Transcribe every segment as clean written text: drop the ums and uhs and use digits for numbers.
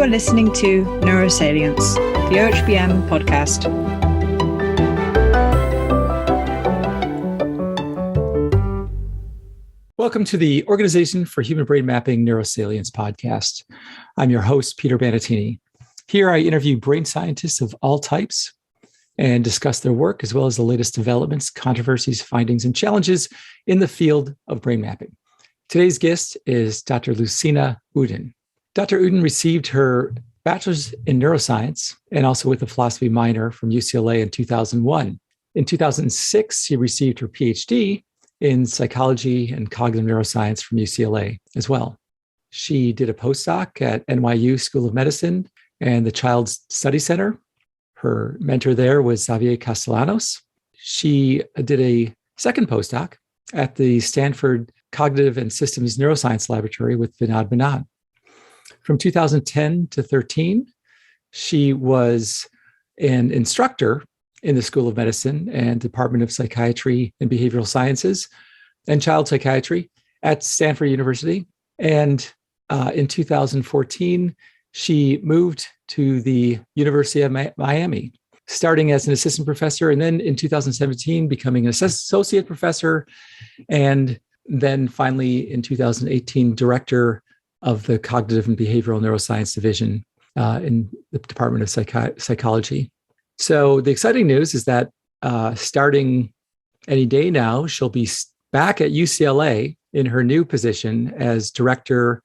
are listening to Neurosalience, the OHBM podcast. Welcome to the Organization for Human Brain Mapping Neurosalience podcast. I'm your host, Peter Bannattini. Here I interview brain scientists of all types and discuss their work as well as the latest developments, controversies, findings, and challenges in the field of brain mapping. Today's guest is Dr. Lucina Uddin. Dr. Uddin received her bachelor's in neuroscience and also with a philosophy minor from UCLA in 2001. In 2006, she received her Ph.D. in psychology and cognitive neuroscience from UCLA as well. She did a postdoc at NYU School of Medicine and the Child Study Center. Her mentor there was Xavier Castellanos. She did a second postdoc at the Stanford Cognitive and Systems Neuroscience Laboratory with Vinod Menon. From 2010 to 13, she was an instructor in the School of Medicine and Department of Psychiatry and Behavioral Sciences and Child Psychiatry at Stanford University. And in 2014, she moved to the University of Miami, starting as an assistant professor, and then in 2017, becoming an associate professor, and then finally in 2018, director of the Cognitive and Behavioral Neuroscience Division in the Department of Psychology. So the exciting news is that starting any day now, she'll be back at UCLA in her new position as director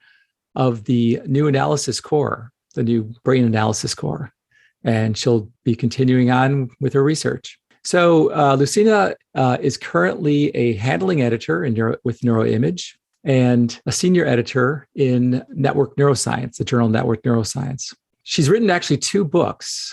of the new analysis core, the new brain analysis core. And she'll be continuing on with her research. So Lucina is currently a handling editor with NeuroImage and a senior editor in Network Neuroscience, the journal Network Neuroscience. She's written actually two books,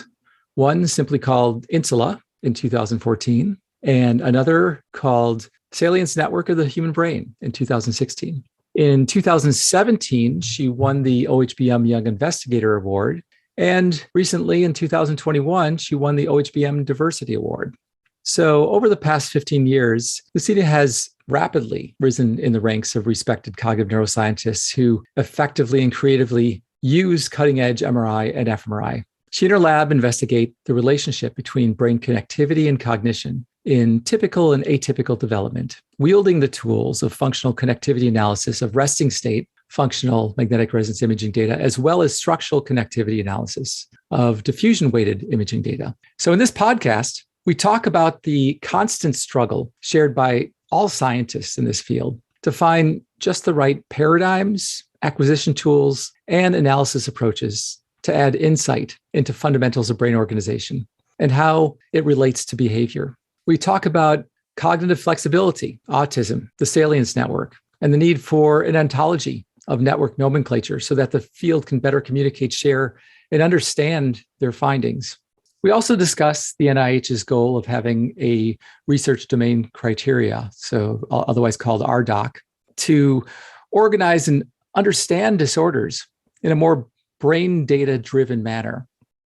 one simply called Insula in 2014, and another called Salience Network of the Human Brain in 2016. In 2017, she won the OHBM Young Investigator Award. And recently in 2021, she won the OHBM Diversity Award. So over the past 15 years, Lucina has rapidly risen in the ranks of respected cognitive neuroscientists who effectively and creatively use cutting-edge MRI and fMRI. She and her lab investigate the relationship between brain connectivity and cognition in typical and atypical development, wielding the tools of functional connectivity analysis of resting state, functional magnetic resonance imaging data, as well as structural connectivity analysis of diffusion-weighted imaging data. So in this podcast, we talk about the constant struggle shared by all scientists in this field to find just the right paradigms, acquisition tools, and analysis approaches to add insight into fundamentals of brain organization and how it relates to behavior. We talk about cognitive flexibility, autism, the Salience Network, and the need for an ontology of network nomenclature so that the field can better communicate, share, and understand their findings. We also discuss the NIH's goal of having a research domain criteria, so otherwise called RDoC, to organize and understand disorders in a more brain data-driven manner.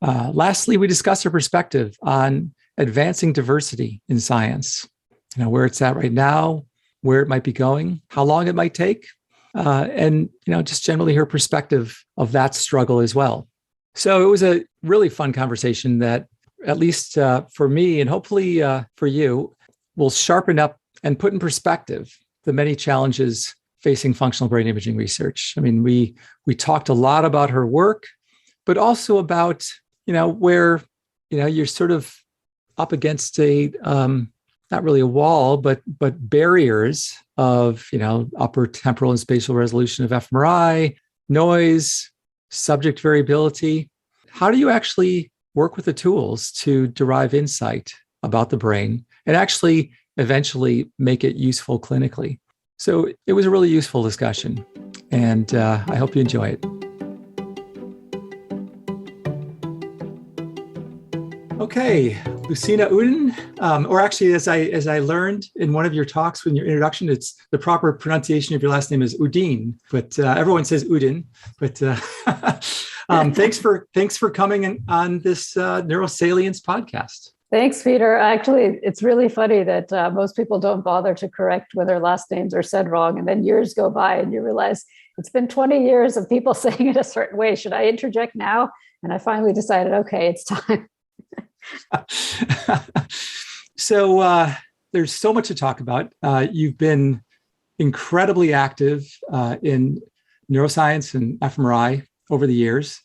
Lastly, we discuss our perspective on advancing diversity in science, where it's at right now, where it might be going, how long it might take, and just generally her perspective of that struggle as well. So it was a really fun conversation that, at least for me and hopefully for you, will sharpen up and put in perspective the many challenges facing functional brain imaging research. I mean, we talked a lot about her work, but also about where you're sort of up against a not really a wall, but barriers of upper temporal and spatial resolution of fMRI, noise, subject variability. How do you actually work with the tools to derive insight about the brain and actually eventually make it useful clinically? So it was a really useful discussion, and I hope you enjoy it. Okay, Lucina Uddin, or actually, as I learned in one of your talks in your introduction, it's the proper pronunciation of your last name is Uddin, but everyone says Uddin. But thanks for coming on this Neurosalience podcast. Thanks, Peter. Actually, it's really funny that most people don't bother to correct when their last names are said wrong. And then years go by and you realize it's been 20 years of people saying it a certain way. Should I interject now? And I finally decided, okay, it's time. So there's so much to talk about. You've been incredibly active in neuroscience and fMRI over the years.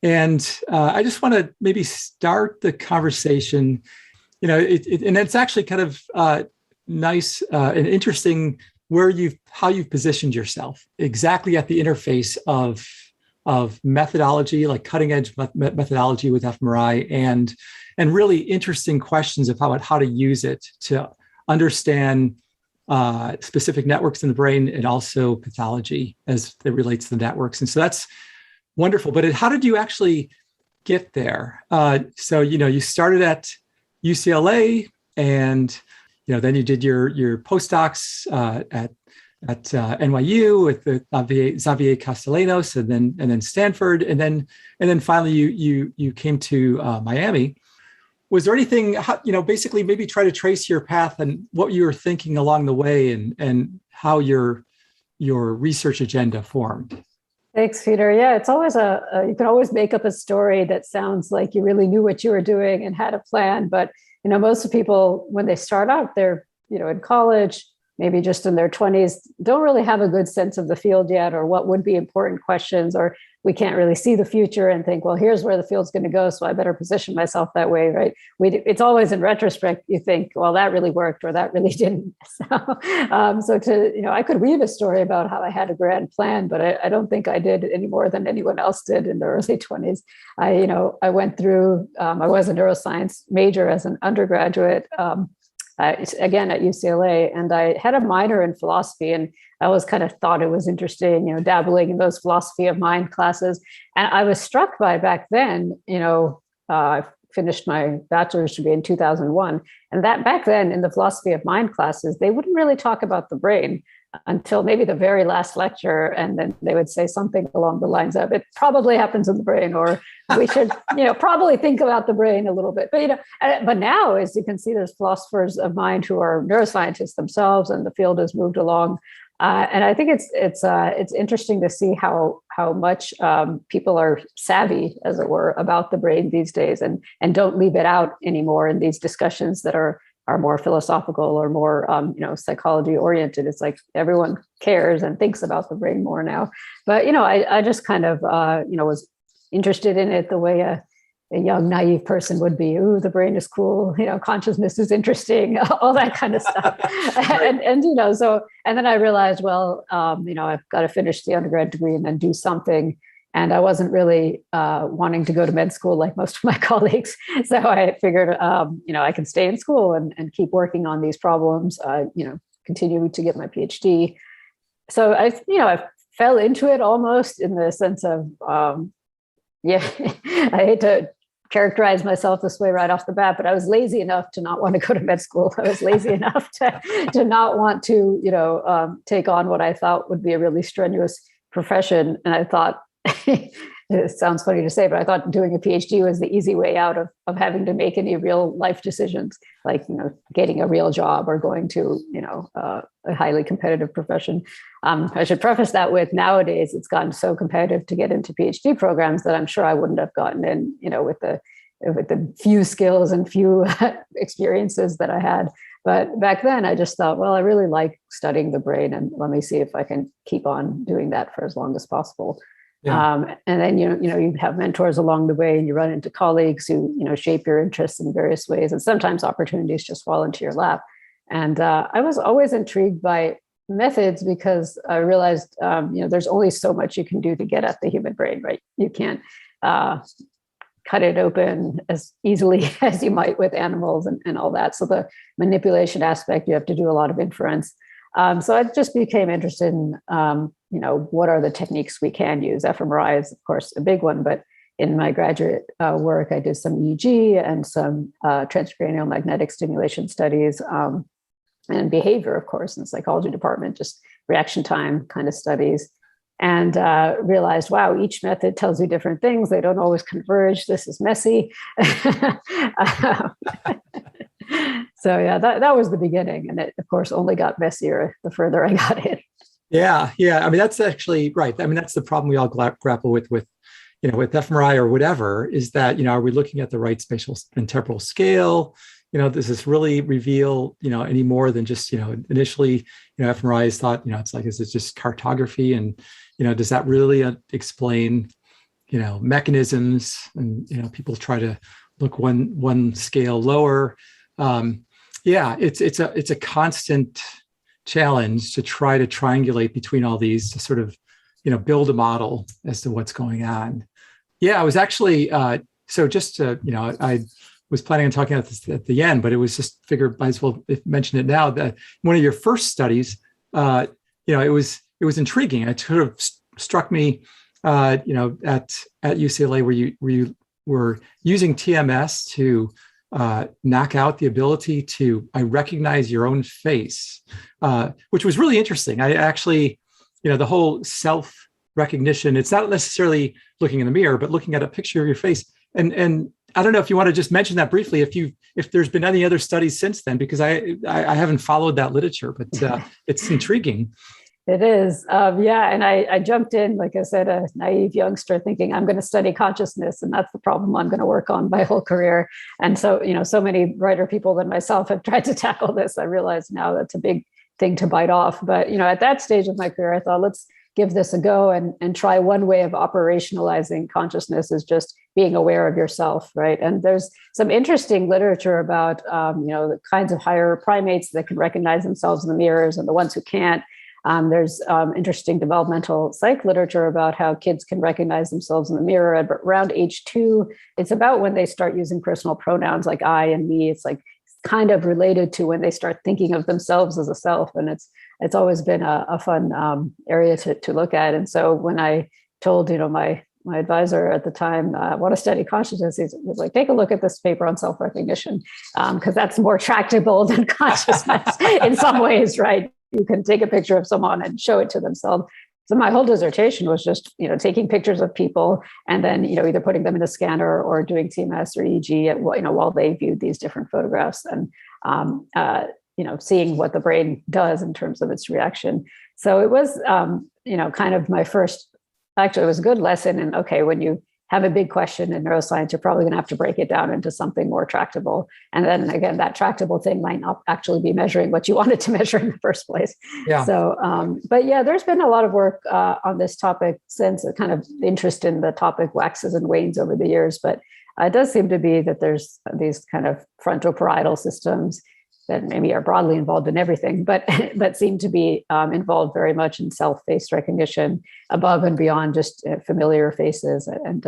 And I just want to maybe start the conversation, and it's actually kind of nice and interesting how you've positioned yourself exactly at the interface of methodology, like cutting edge methodology with fMRI, and really interesting questions of how to use it to understand specific networks in the brain and also pathology as it relates to the networks. And so that's wonderful. But how did you actually get there? So, you started at UCLA and, then you did your postdocs at NYU with the Xavier Castellanos and then Stanford. And then finally you came to Miami. Was there anything, basically maybe try to trace your path and what you were thinking along the way and how your research agenda formed? Thanks, Peter. Yeah, it's always you can always make up a story that sounds like you really knew what you were doing and had a plan. But, most of people, when they start out, they're, in college, maybe just in their 20s, don't really have a good sense of the field yet or what would be important questions, or we can't really see the future and think, well, here's where the field's going to go, so I better position myself that way, right? It's always in retrospect, you think, well, that really worked or that really didn't. I could weave a story about how I had a grand plan, but I don't think I did any more than anyone else did in the early 20s. I went through, I was a neuroscience major as an undergraduate, again at UCLA, and I had a minor in philosophy, and I always kind of thought it was interesting, dabbling in those philosophy of mind classes. And I was struck by back then, I finished my bachelor's degree in 2001, and that back then in the philosophy of mind classes, they wouldn't really talk about the brain until maybe the very last lecture. And then they would say something along the lines of, it probably happens in the brain, or we should, probably think about the brain a little bit. But now, as you can see, there's philosophers of mind who are neuroscientists themselves, and the field has moved along. And I think it's interesting to see how much people are savvy, as it were, about the brain these days, and don't leave it out anymore in these discussions that are more philosophical or more psychology oriented. It's like everyone cares and thinks about the brain more now. But I just kind of was interested in it the way a young naive person would be. Ooh, the brain is cool. Consciousness is interesting. All that kind of stuff. and then I realized, well, I've got to finish the undergrad degree and then do something. And I wasn't really wanting to go to med school like most of my colleagues. So I figured, I can stay in school and keep working on these problems, continue to get my PhD. So I fell into it almost in the sense of, I hate to characterize myself this way right off the bat, but I was lazy enough to not want to go to med school. I was lazy enough to not want to, take on what I thought would be a really strenuous profession. And I thought, it sounds funny to say, but I thought doing a PhD was the easy way out of having to make any real life decisions, like, getting a real job or going to, a highly competitive profession. I should preface that with, nowadays, it's gotten so competitive to get into PhD programs that I'm sure I wouldn't have gotten in, with the few skills and few experiences that I had. But back then I just thought, well, I really like studying the brain, and let me see if I can keep on doing that for as long as possible. Yeah. And then, you have mentors along the way, and you run into colleagues who, shape your interests in various ways. And sometimes opportunities just fall into your lap. And I was always intrigued by methods because I realized, there's only so much you can do to get at the human brain, right? You can't cut it open as easily as you might with animals and all that. So the manipulation aspect, you have to do a lot of inference. So I just became interested in, what are the techniques we can use? fMRI is, of course, a big one, but in my graduate work, I did some EEG and some transcranial magnetic stimulation studies, and behavior, of course, in the psychology department, just reaction time kind of studies. and realized, wow, each method tells you different things. They don't always converge. This is messy. So yeah, that was the beginning. And it, of course, only got messier the further I got in. Yeah. I mean, that's actually right. I mean, that's the problem we all grapple with fMRI or whatever, is that, are we looking at the right spatial and temporal scale? Does this really reveal, any more than just, initially, fMRI is thought, it's like, is it just cartography? And, does that really explain, mechanisms? And, people try to look one scale lower. It's a constant challenge to try to triangulate between all these to sort of, build a model as to what's going on. Yeah, I was actually, so just to, I was planning on talking about this at the end, but it was just figured might as well mention it now, that one of your first studies, it was intriguing. It sort of struck me, at UCLA where you were using TMS to knock out the ability to recognize your own face, which was really interesting. I actually, the whole self recognition, it's not necessarily looking in the mirror, but looking at a picture of your face. And I don't know if you want to just mention that briefly, if there's been any other studies since then, because I haven't followed that literature, but it's intriguing. It is. And I jumped in, like I said, a naive youngster thinking I'm going to study consciousness, and that's the problem I'm going to work on my whole career. And so, so many brighter people than myself have tried to tackle this. I realize now that's a big thing to bite off. But, at that stage of my career, I thought, let's give this a go and try one way of operationalizing consciousness is just being aware of yourself, right? And there's some interesting literature about, the kinds of higher primates that can recognize themselves in the mirrors and the ones who can't. There's interesting developmental psych literature about how kids can recognize themselves in the mirror at around age 2. It's about when they start using personal pronouns like I and me. It's like kind of related to when they start thinking of themselves as a self. And it's always been a fun area to look at. And so when I told, my advisor at the time, I want to study consciousness, he was like, take a look at this paper on self-recognition, because that's more tractable than consciousness in some ways, right? You can take a picture of someone and show it to themselves. So my whole dissertation was just, taking pictures of people and then, either putting them in a scanner or doing TMS or EEG, while they viewed these different photographs and, seeing what the brain does in terms of its reaction. So it was, kind of my first, actually it was a good lesson in, okay, when you have a big question in neuroscience, you're probably going to have to break it down into something more tractable. And then again, that tractable thing might not actually be measuring what you wanted to measure in the first place. Yeah. So, but yeah, there's been a lot of work on this topic since. A kind of interest in the topic waxes and wanes over the years, but it does seem to be that there's these kind of frontoparietal systems that maybe are broadly involved in everything, but seem to be involved very much in self-face recognition above and beyond just familiar faces. And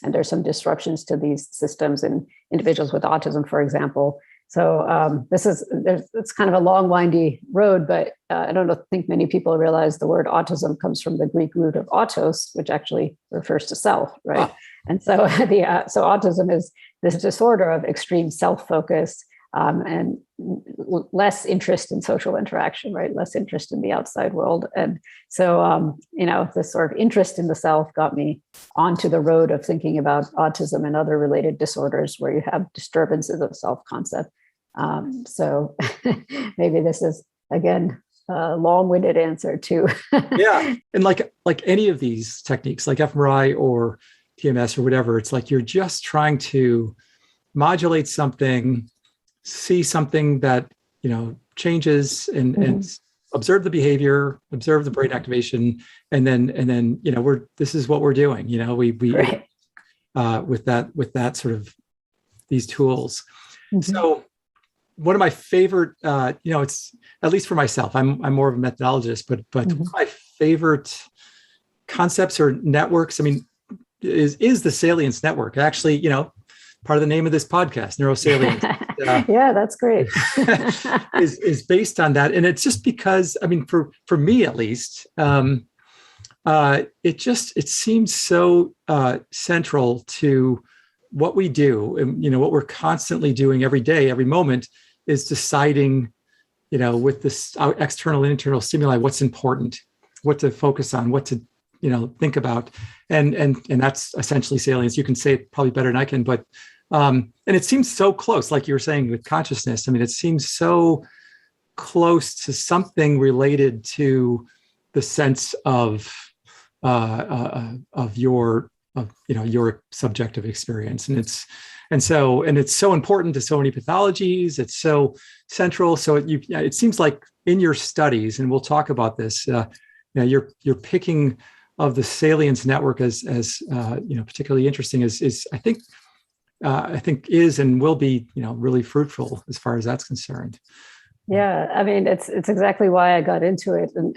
there's some disruptions to these systems in individuals with autism, for example. So it's kind of a long, windy road, but I don't think many people realize the word autism comes from the Greek root of autos, which actually refers to self, right? Oh. And so so autism is this disorder of extreme self-focus, and less interest in social interaction, right? Less interest in the outside world. And so, this sort of interest in the self got me onto the road of thinking about autism and other related disorders where you have disturbances of self-concept. So maybe this is, again, a long-winded answer to. Yeah. And like any of these techniques, like fMRI or TMS or whatever, it's like you're just trying to modulate something, see something that, changes and observe the behavior, observe the brain activation. And then, this is what we're doing, we right. With that sort of these tools. Mm-hmm. So one of my favorite, it's at least for myself, I'm more of a methodologist, but mm-hmm. one of my favorite concepts or networks, is the Salience Network. Actually, part of the name of this podcast, Neurosalience. Yeah, that's great. is based on that. And it's just because, for me at least, it seems so central to what we do. And, what we're constantly doing every day, every moment is deciding, with this external and internal stimuli, what's important, what to focus on, what to think about, and that's essentially salience. You can say it probably better than I can, but and it seems so close, like you were saying with consciousness. I mean, it seems so close to something related to the sense of your subjective experience, and it's so important to so many pathologies. It's so central. So it seems like in your studies, and we'll talk about this. You're picking of the Salience Network as particularly interesting is I think is and will be really fruitful as far as that's concerned. Yeah, I mean it's exactly why I got into it, and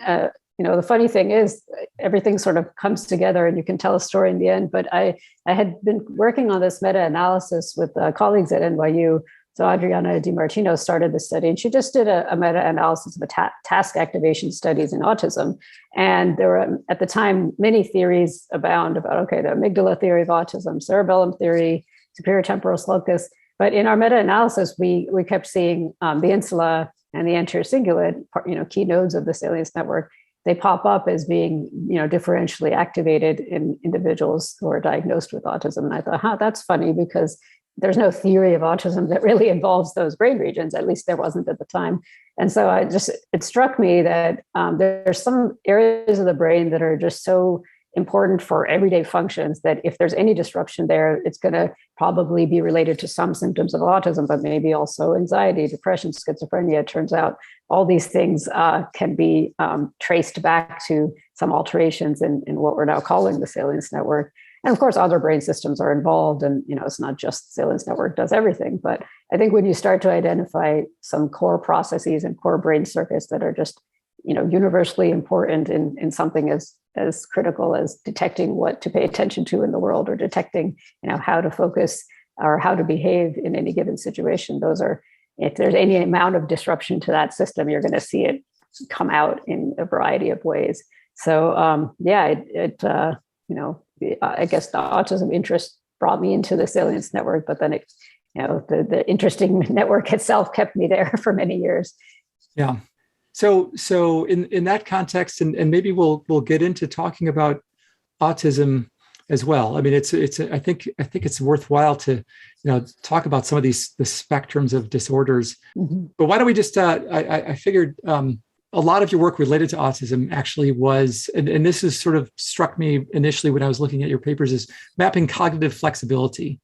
the funny thing is everything sort of comes together, and you can tell a story in the end. But I had been working on this meta-analysis with colleagues at NYU. So Adriana DiMartino started the study, and she just did a meta-analysis of the task activation studies in autism. And there were, at the time, many theories abound about, the amygdala theory of autism, cerebellum theory, superior temporal sulcus. But in our meta-analysis, we kept seeing the insula and the anterior cingulate, key nodes of the Salience Network. They pop up as being, differentially activated in individuals who are diagnosed with autism. And I thought, that's funny, because there's no theory of autism that really involves those brain regions. At least there wasn't at the time. And so it struck me that there's some areas of the brain that are just so important for everyday functions that if there's any disruption there, it's going to probably be related to some symptoms of autism, but maybe also anxiety, depression, schizophrenia. It turns out all these things can be traced back to some alterations in what we're now calling the Salience Network. And of course, other brain systems are involved, and it's not just Salience Network does everything. But I think when you start to identify some core processes and core brain circuits that are just universally important in something as critical as detecting what to pay attention to in the world, or detecting how to focus or how to behave in any given situation, those are, if there's any amount of disruption to that system, you're going to see it come out in a variety of ways. So I guess the autism interest brought me into the Salience Network, but then the interesting network itself kept me there for many years. Yeah. So in that context, and maybe we'll get into talking about autism as well. I mean, I think it's worthwhile to talk about some of the spectrums of disorders. Mm-hmm. But why don't we just I figured a lot of your work related to autism actually was, and this is sort of struck me initially when I was looking at your papers, is mapping cognitive flexibility,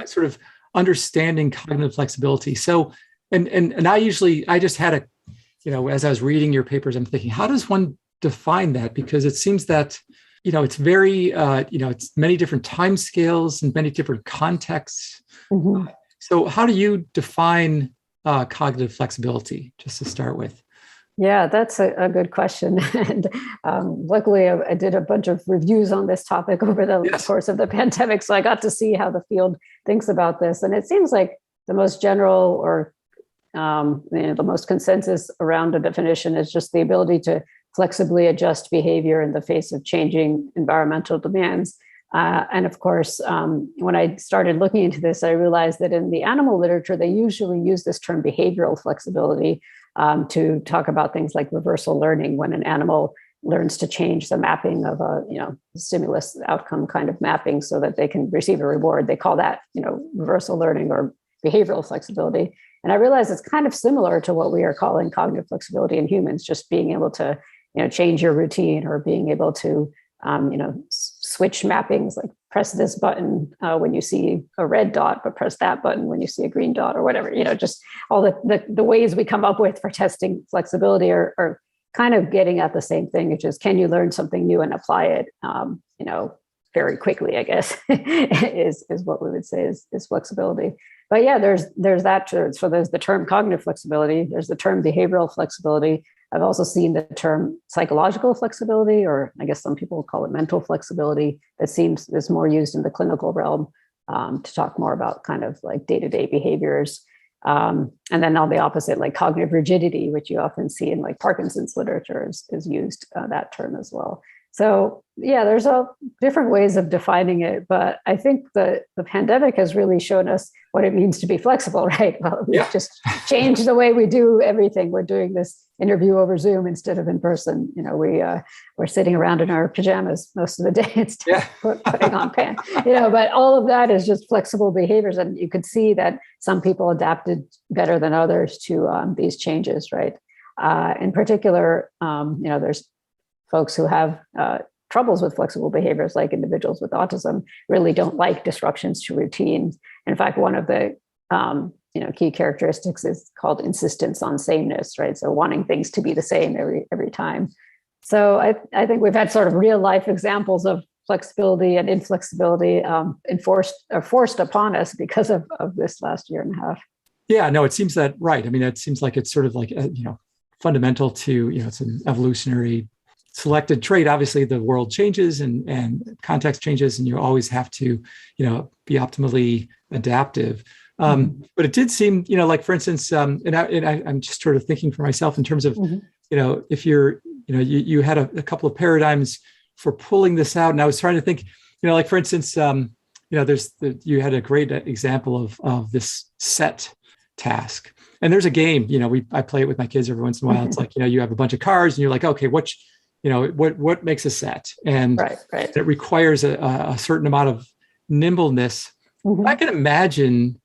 sort of understanding cognitive flexibility. So, and I just had as I was reading your papers, I'm thinking, how does one define that? Because it seems that, it's very, it's many different timescales and many different contexts. Mm-hmm. So how do you define cognitive flexibility, just to start with? Yeah, that's a good question. And luckily, I did a bunch of reviews on this topic over the course of the pandemic. So I got to see how the field thinks about this. And it seems like the most general or the most consensus around a definition is just the ability to flexibly adjust behavior in the face of changing environmental demands. And of course, when I started looking into this, I realized that in the animal literature, they usually use this term behavioral flexibility to talk about things like reversal learning, when an animal learns to change the mapping of a stimulus outcome kind of mapping so that they can receive a reward. They call that reversal learning or behavioral flexibility. And I realized it's kind of similar to what we are calling cognitive flexibility in humans, just being able to change your routine, or being able to switch mappings, like press this button when you see a red dot, but press that button when you see a green dot, or whatever. Just all the ways we come up with for testing flexibility are kind of getting at the same thing, which is, can you learn something new and apply it very quickly, I guess, is what we would say is flexibility. But yeah, there's that. So there's the term cognitive flexibility. There's the term behavioral flexibility. I've also seen the term psychological flexibility, or I guess some people call it mental flexibility, that seems is more used in the clinical realm to talk more about kind of like day-to-day behaviors. And then on the opposite, like cognitive rigidity, which you often see in like Parkinson's literature is used, that term as well. So yeah, there's different ways of defining it, but I think the pandemic has really shown us what it means to be flexible, right? Well, we've just changed the way we do everything. We're doing this interview over Zoom instead of in person. We're sitting around in our pajamas most of the day instead of putting on pants. But all of that is just flexible behaviors, and you could see that some people adapted better than others to these changes, right? In particular, there's folks who have troubles with flexible behaviors, like individuals with autism, really don't like disruptions to routines. In fact, one of the key characteristics is called insistence on sameness, right? So wanting things to be the same every time. So I think we've had sort of real life examples of flexibility and inflexibility forced upon us because of this last year and a half. Yeah, no, it seems that right. I mean, it seems like it's sort of like fundamental to it's an evolutionary selected trait. Obviously, the world changes and context changes, and you always have to, be optimally adaptive. But it did seem, like for instance, I'm just sort of thinking for myself in terms of, if you're, you had a couple of paradigms for pulling this out, and I was trying to think, like for instance, you had a great example of this set task, and there's a game, I play it with my kids every once in a while. It's like, you have a bunch of cards, and you're like, okay, what makes a set, and right. it requires a certain amount of nimbleness. I could imagine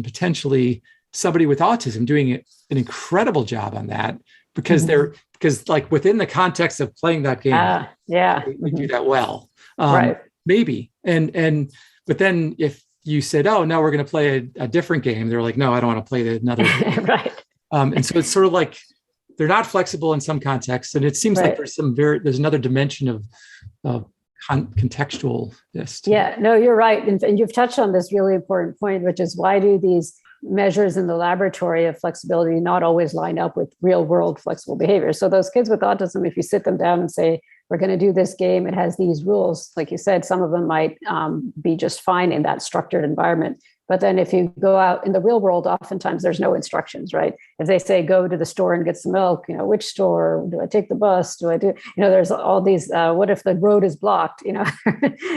potentially somebody with autism doing an incredible job on that because because like within the context of playing that game, they do that well. Right. Maybe. But then if you said, oh no, we're going to play a different game, they're like, no, I don't want to play another game. Right. And so it's sort of like they're not flexible in some contexts. And it seems like there's another dimension of contextualness. Yeah, no, you're right. And you've touched on this really important point, which is why do these measures in the laboratory of flexibility not always line up with real world flexible behavior? So those kids with autism, if you sit them down and say, we're going to do this game, it has these rules, like you said, some of them might be just fine in that structured environment. But then if you go out in the real world, oftentimes there's no instructions, right? If they say, go to the store and get some milk, which store? Do I take the bus? Do I do, there's all these, what if the road is blocked,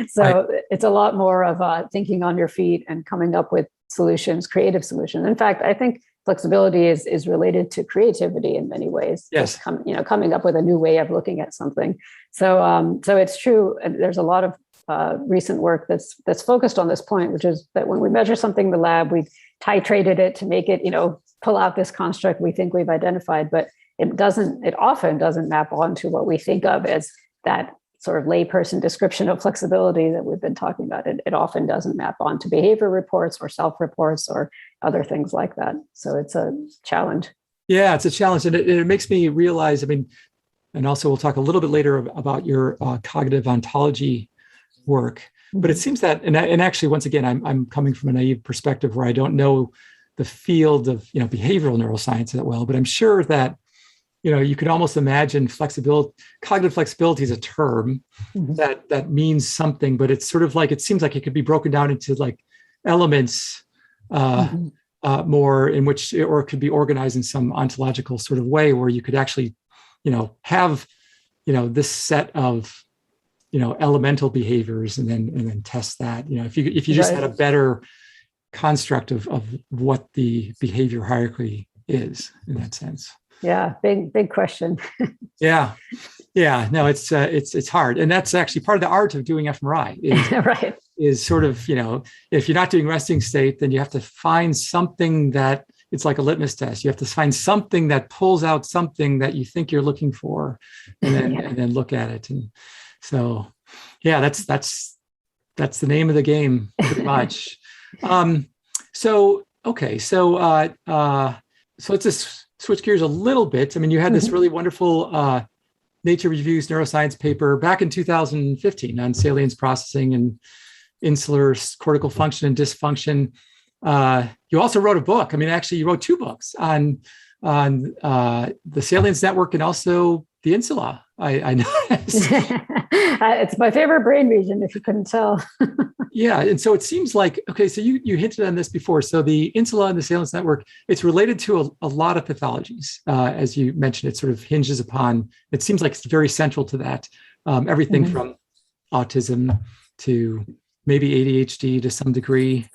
So it's a lot more of thinking on your feet and coming up with solutions, creative solutions. In fact, I think flexibility is related to creativity in many ways. Yes. Coming up with a new way of looking at something. So it's true. And there's a lot of recent work that's focused on this point, which is that when we measure something in the lab, we've titrated it to make it, pull out this construct we think we've identified, but it often doesn't map onto what we think of as that sort of layperson description of flexibility that we've been talking about. It often doesn't map onto behavior reports or self-reports or other things like that. So it's a challenge. Yeah, it's a challenge. And it makes me realize, and also we'll talk a little bit later about your cognitive ontology work, but it seems that, and actually, once again, I'm coming from a naive perspective where I don't know the field of behavioral neuroscience that well, but I'm sure that you could almost imagine cognitive flexibility is a term that means something, but it's sort of like, it seems like it could be broken down into like elements more in which, or it could be organized in some ontological sort of way where you could actually have this set of elemental behaviors and then test that. If you just had a better construct of what the behavior hierarchy is in that sense. Yeah, big question. Yeah. No, it's hard, and that's actually part of the art of doing fMRI. Is, is sort of if you're not doing resting state, then you have to find something that it's like a litmus test. You have to find something that pulls out something that you think you're looking for, and then look at it. And so, that's the name of the game, pretty much. So let's just switch gears a little bit. You had this really wonderful Nature Reviews Neuroscience paper back in 2015 on salience processing and insular cortical function and dysfunction. You also wrote a book. Actually, you wrote two books on the Salience Network and also the insula. I noticed. It's my favorite brain region, if you couldn't tell. Yeah. And so it seems like, okay, so you hinted on this before. So the insula and the Salience Network, it's related to a lot of pathologies. As you mentioned, it sort of hinges upon, it seems like it's very central to that. Everything from autism to maybe ADHD to some degree,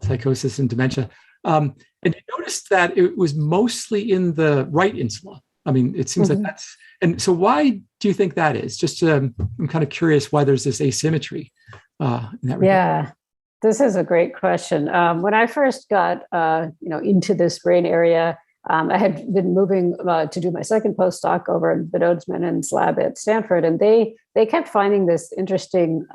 psychosis and dementia. And you noticed that it was mostly in the right insula. I mean, it seems like that's, and so why do you think that is? Just I'm kind of curious why there's this asymmetry in that regard. Yeah, this is a great question. When I first got, into this brain area, I had been moving to do my second postdoc over in Vinod's Menon's lab at Stanford, and they kept finding this interesting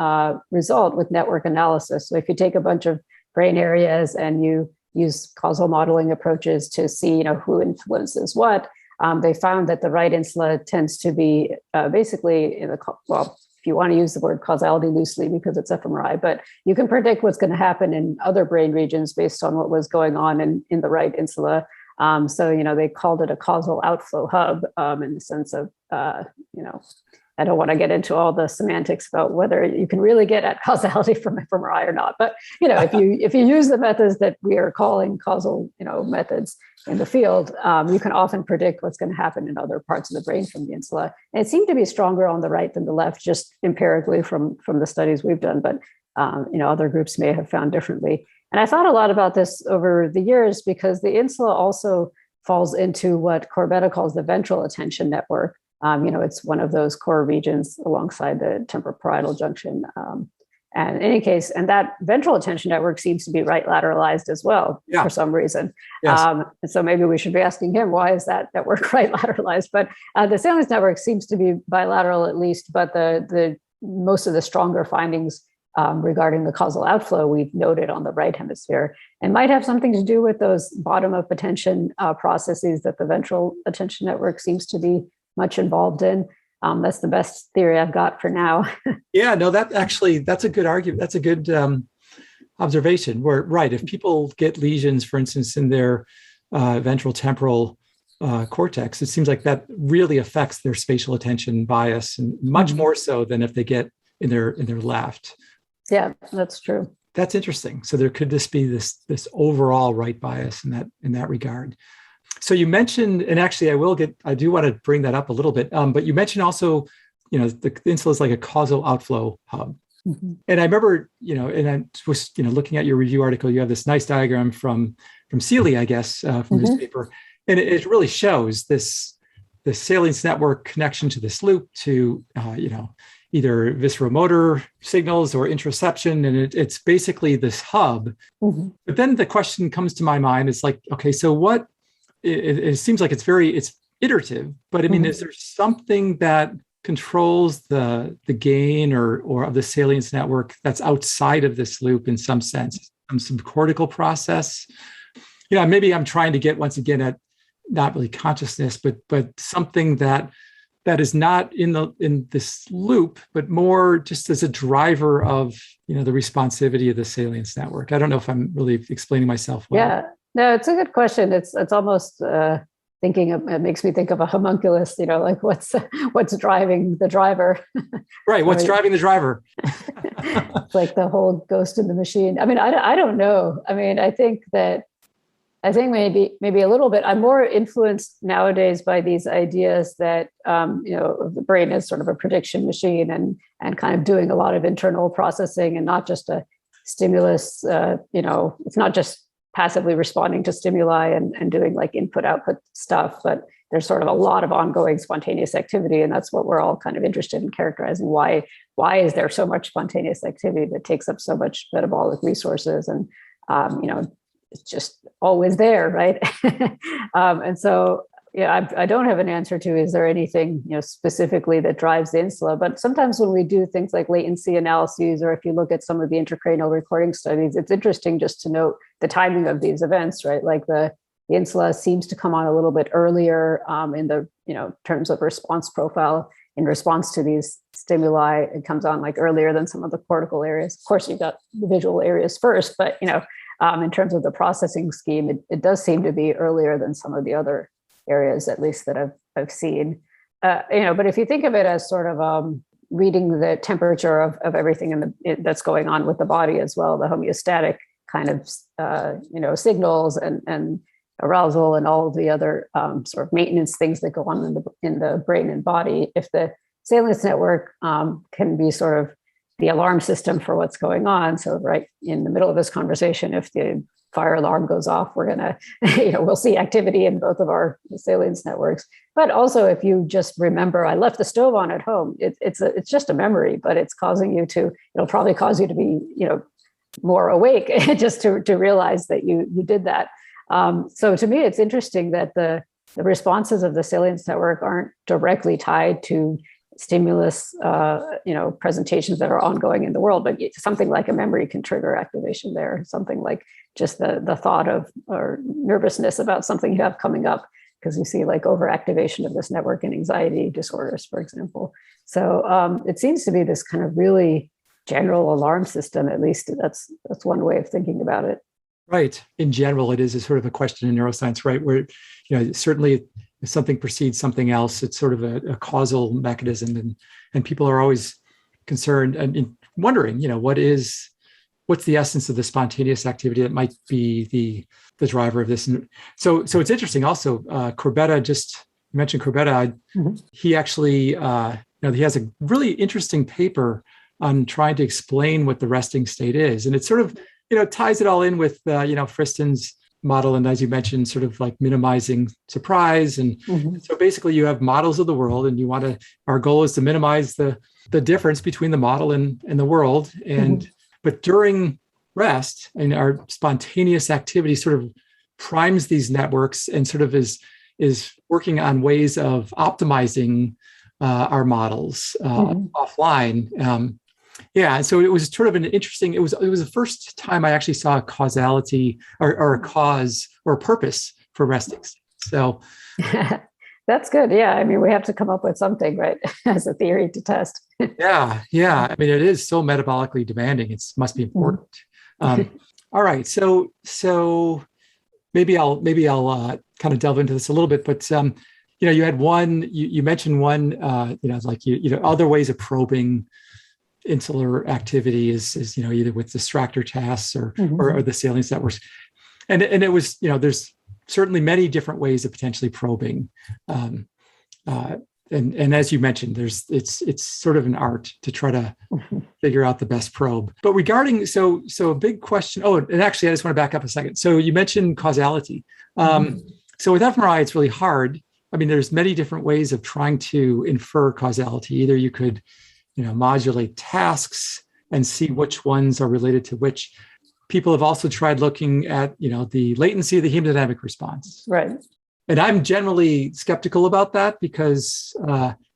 result with network analysis. So if you take a bunch of brain areas and you use causal modeling approaches to see, who influences what, they found that the right insula tends to be basically if you want to use the word causality loosely because it's fMRI, but you can predict what's going to happen in other brain regions based on what was going on in the right insula. So, they called it a causal outflow hub in the sense of, I don't want to get into all the semantics about whether you can really get at causality from fMRI or not. But, if you use the methods that we are calling causal, methods in the field, you can often predict what's going to happen in other parts of the brain from the insula. And it seemed to be stronger on the right than the left, just empirically from the studies we've done. But, other groups may have found differently. And I thought a lot about this over the years because the insula also falls into what Corbetta calls the ventral attention network. It's one of those core regions alongside the temporoparietal junction. And in any case, and that ventral attention network seems to be right lateralized as well for some reason. Yes. And so maybe we should be asking him, why is that network right lateralized? But the Salience network seems to be bilateral at least, but the most of the stronger findings regarding the causal outflow we've noted on the right hemisphere, and might have something to do with those bottom-up attention processes that the ventral attention network seems to be much involved in. That's the best theory I've got for now. Yeah, no, that's a good argument. That's a good observation. Where, right, if people get lesions, for instance, in their ventral temporal cortex, it seems like that really affects their spatial attention bias, and much more so than if they get in their left. Yeah, that's true. That's interesting. So there could just be this overall right bias in that regard. So you mentioned, and actually I do want to bring that up a little bit, but you mentioned also, the insula is like a causal outflow hub. And I remember, and I was, looking at your review article, you have this nice diagram from Seeley, I guess, from his paper. And it really shows the Salience network connection to this loop to, either visceromotor signals or interoception. And it's basically this hub. But then the question comes to my mind is like, okay, so what, it seems like it's iterative, but I mean, is there something that controls the gain or of the Salience network that's outside of this loop in some sense, some cortical process? Maybe I'm trying to get once again at not really consciousness, but something that is not in this loop, but more just as a driver of the responsivity of the Salience network. I don't know if I'm really explaining myself well. Yeah, no, it's a good question. It's almost it makes me think of a homunculus. Like what's driving the driver? Right. What's driving the driver? It's like the whole ghost in the machine. I mean, I don't know. I mean, I think maybe a little bit. I'm more influenced nowadays by these ideas that the brain is sort of a prediction machine and kind of doing a lot of internal processing and not just a stimulus. It's not just passively responding to stimuli and doing like input-output stuff, but there's sort of a lot of ongoing spontaneous activity, and that's what we're all kind of interested in characterizing. Why is there so much spontaneous activity that takes up so much metabolic resources? And it's just always there, right? And so, I don't have an answer to, is there anything, specifically that drives the insula? But sometimes when we do things like latency analyses, or if you look at some of the intracranial recording studies, it's interesting just to note the timing of these events, right? Like the insula seems to come on a little bit earlier in the, terms of response profile. In response to these stimuli, it comes on like earlier than some of the cortical areas. Of course, you've got the visual areas first, but, in terms of the processing scheme, it does seem to be earlier than some of the other areas, at least that I've I've seen. But if you think of it as sort of reading the temperature of everything that's going on with the body as well, the homeostatic kind of signals and arousal and all of the other sort of maintenance things that go on in the brain and body. If the Salience Network can be sort of the alarm system for what's going on. So right in the middle of this conversation, if the fire alarm goes off, we're going to, we'll see activity in both of our Salience networks. But also, if you just remember, I left the stove on at home, it's just a memory, but it's causing you to, it'll probably cause you to be, more awake just to realize that you did that. So to me, it's interesting that the responses of the Salience Network aren't directly tied to stimulus, presentations that are ongoing in the world, but something like a memory can trigger activation there. Something like just the thought of or nervousness about something you have coming up, because you see like overactivation of this network in anxiety disorders, for example. So it seems to be this kind of really general alarm system. At least that's one way of thinking about it. Right. In general, it is a sort of a question in neuroscience, right? Where, certainly if something precedes something else, it's sort of a causal mechanism. And people are always concerned and wondering, what's the essence of the spontaneous activity that might be the driver of this? And so it's interesting also, Corbetta, you mentioned Corbetta, he actually, he has a really interesting paper on trying to explain what the resting state is. And it sort of, ties it all in with, Friston's model. And as you mentioned, sort of like minimizing surprise. And so basically you have models of the world and our goal is to minimize the difference between the model and the world. But during rest, and our spontaneous activity sort of primes these networks and sort of is working on ways of optimizing our models offline. And so it was sort of an interesting, it was the first time I actually saw a causality or a cause or a purpose for resting. So that's good. Yeah. I mean, we have to come up with something, right, as a theory to test. Yeah. I mean, it is so metabolically demanding. It must be important. All right. So maybe I'll kind of delve into this a little bit, but you had you mentioned one, other ways of probing insular activity is either with distractor tasks or the Salience networks. And it was, there's certainly many different ways of potentially probing. And as you mentioned, it's sort of an art to try to figure out the best probe. But regarding, so a big question, and actually I just want to back up a second. So you mentioned causality. So with fMRI, it's really hard. I mean, there's many different ways of trying to infer causality. Either you could modulate tasks and see which ones are related to which. People have also tried looking at, the latency of the hemodynamic response. Right. And I'm generally skeptical about that because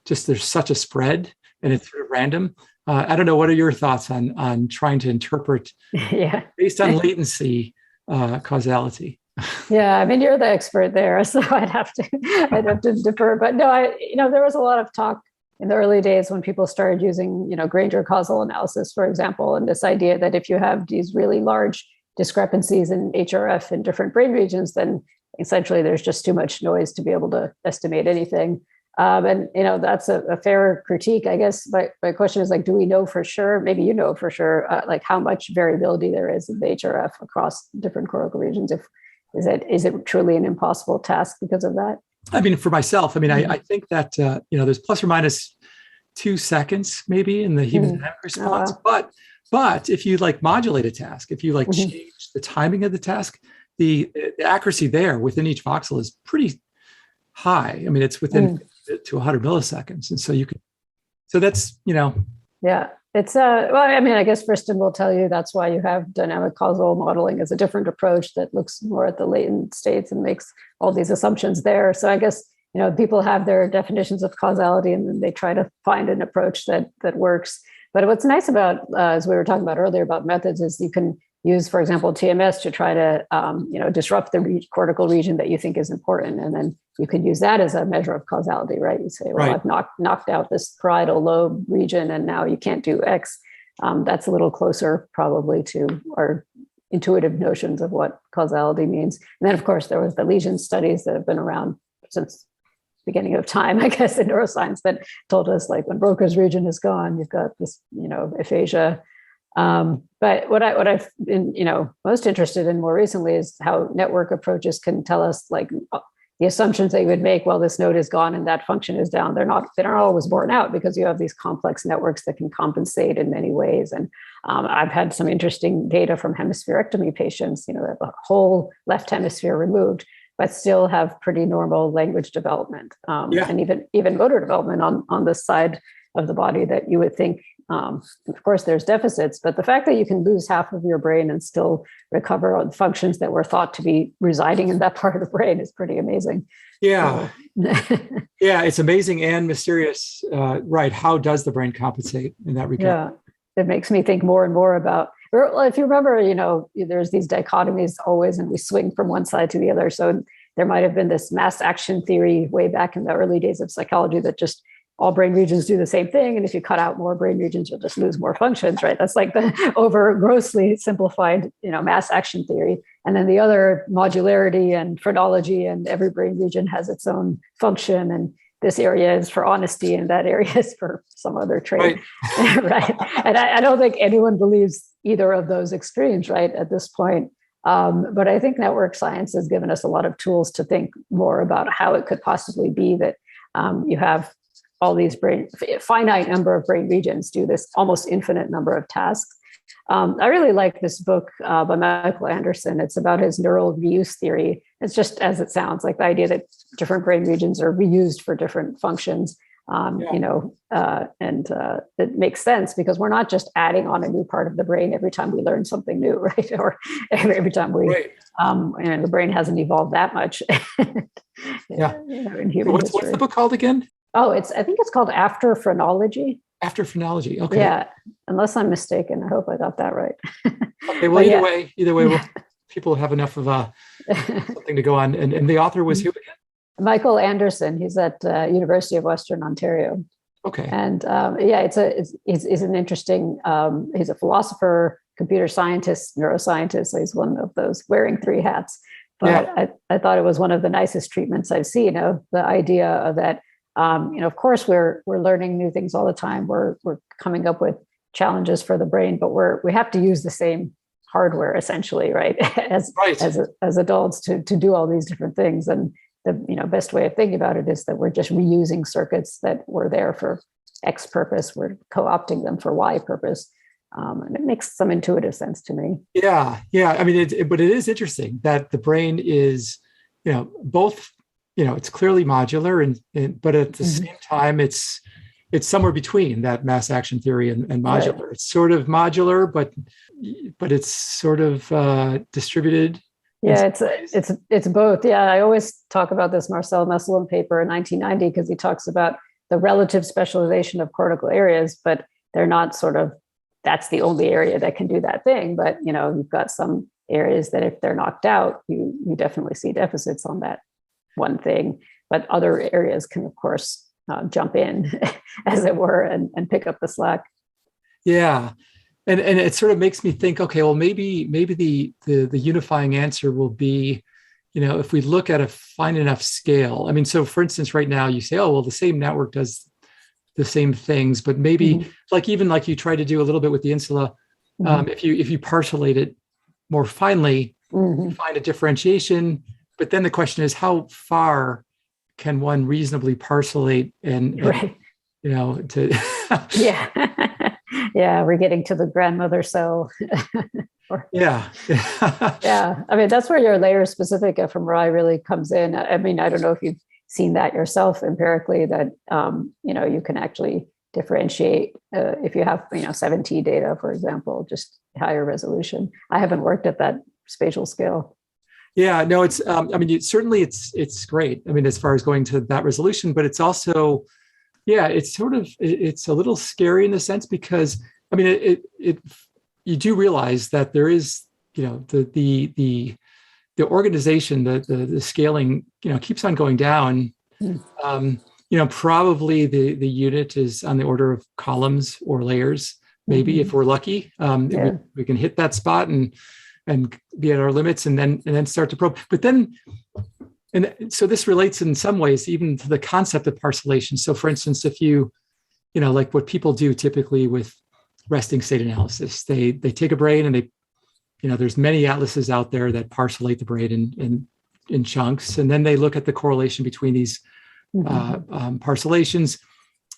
just there's such a spread and it's sort of random. I don't know. What are your thoughts on trying to interpret based on latency causality? Yeah, I mean, you're the expert there, so I'd have to defer. But no, there was a lot of talk in the early days when people started using, Granger causal analysis, for example, and this idea that if you have these really large discrepancies in HRF in different brain regions, then essentially there's just too much noise to be able to estimate anything. And that's a fair critique, I guess. My question is do we know for sure? Maybe for sure, how much variability there is in the HRF across different cortical regions. Is it truly an impossible task because of that? I mean, for myself, I think that, there's plus or minus 2 seconds maybe in the hemodynamic response. But if you modulate a task, if you change the timing of the task, the accuracy there within each voxel is pretty high. I mean, it's within to 100 milliseconds. And so that's. Yeah. It's I guess Friston will tell you that's why you have dynamic causal modeling as a different approach that looks more at the latent states and makes all these assumptions there. So I guess, people have their definitions of causality and then they try to find an approach that works. But what's nice about, as we were talking about earlier about methods, is you can use, for example, TMS to try to, disrupt the cortical region that you think is important. And then you could use that as a measure of causality, right? You say, well, I've knocked out this parietal lobe region and now you can't do X. That's a little closer probably to our intuitive notions of what causality means. And then, of course, there was the lesion studies that have been around since beginning of time, I guess, in neuroscience that told us like when Broca's region is gone, you've got this, aphasia. But what I've been, most interested in more recently is how network approaches can tell us like the assumptions that you would make, well, this node is gone and that function is down. They're not always borne out because you have these complex networks that can compensate in many ways. And I've had some interesting data from hemispherectomy patients, they have a whole left hemisphere removed, but still have pretty normal language development and even motor development on this side of the body that you would think. Of course, there's deficits, but the fact that you can lose half of your brain and still recover on functions that were thought to be residing in that part of the brain is pretty amazing. Yeah. Yeah, it's amazing and mysterious. Right. How does the brain compensate in that regard? Yeah, it makes me think more and more about, if you remember, there's these dichotomies always, and we swing from one side to the other. So there might have been this mass action theory way back in the early days of psychology that just all brain regions do the same thing. And if you cut out more brain regions, you'll just lose more functions, right? That's like the over grossly simplified, mass action theory. And then the other, modularity and phrenology, and every brain region has its own function. And this area is for honesty and that area is for some other trait, right? And I don't think anyone believes either of those extremes, right, at this point. But I think network science has given us a lot of tools to think more about how it could possibly be that you have all these finite number of brain regions do this almost infinite number of tasks. I really like this book by Michael Anderson. It's about his neural reuse theory. It's just as it sounds, like the idea that different brain regions are reused for different functions. And it makes sense because we're not just adding on a new part of the brain every time we learn something new, right? Or every time we, and the brain hasn't evolved that much. In human what's the book called again? Oh, I think it's called After Phrenology. After Phrenology, okay. Yeah, unless I'm mistaken. I hope I got that right. Okay, well, either way, people have enough of something to go on. And the author was who again? Michael Anderson. He's at University of Western Ontario. Okay. And it's an interesting. He's a philosopher, computer scientist, neuroscientist. So he's one of those wearing three hats. But I thought it was one of the nicest treatments I've seen of the idea of that. Of course, we're learning new things all the time. We're coming up with challenges for the brain, but we have to use the same hardware essentially, right? As adults to do all these different things. And the best way of thinking about it is that we're just reusing circuits that were there for X purpose. We're co-opting them for Y purpose. And it makes some intuitive sense to me. Yeah. I mean, but it is interesting that the brain is, both. It's clearly modular, but at the same time, it's somewhere between that mass action theory and modular. Right. It's sort of modular, but it's sort of distributed. Yeah, it's both. Yeah, I always talk about this Marcel Messelin paper in 1990 because he talks about the relative specialization of cortical areas, but they're not that's the only area that can do that thing. But you've got some areas that if they're knocked out, you definitely see deficits on that one thing, but other areas can, of course, jump in, as it were, and pick up the slack. Yeah, and it sort of makes me think, okay, well, maybe the unifying answer will be, if we look at a fine enough scale. I mean, so for instance, right now you say, oh, well, the same network does the same things, but maybe like you try to do a little bit with the Insula, if you parcellate it more finely, you find a differentiation. But then the question is, how far can one reasonably parcellate and to we're getting to the grandmother cell. Yeah. I mean, that's where your layer specific fMRI really comes in. I mean, I don't know if you've seen that yourself empirically, that you can actually differentiate if you have 7T data, for example, just higher resolution. I haven't worked at that spatial scale. Yeah, no, it's, it's great. I mean, as far as going to that resolution, but it's also, it's it's a little scary in a sense because, I mean, you do realize that there is, the organization, the scaling, keeps on going down. Probably the unit is on the order of columns or layers, maybe if we're lucky. We can hit that spot and be at our limits and then start to probe. But then And so this relates in some ways even to the concept of parcellation. So for instance, if you like what people do typically with resting state analysis, they take a brain and they, there's many atlases out there that parcellate the brain in chunks. And then they look at the correlation between these parcellations,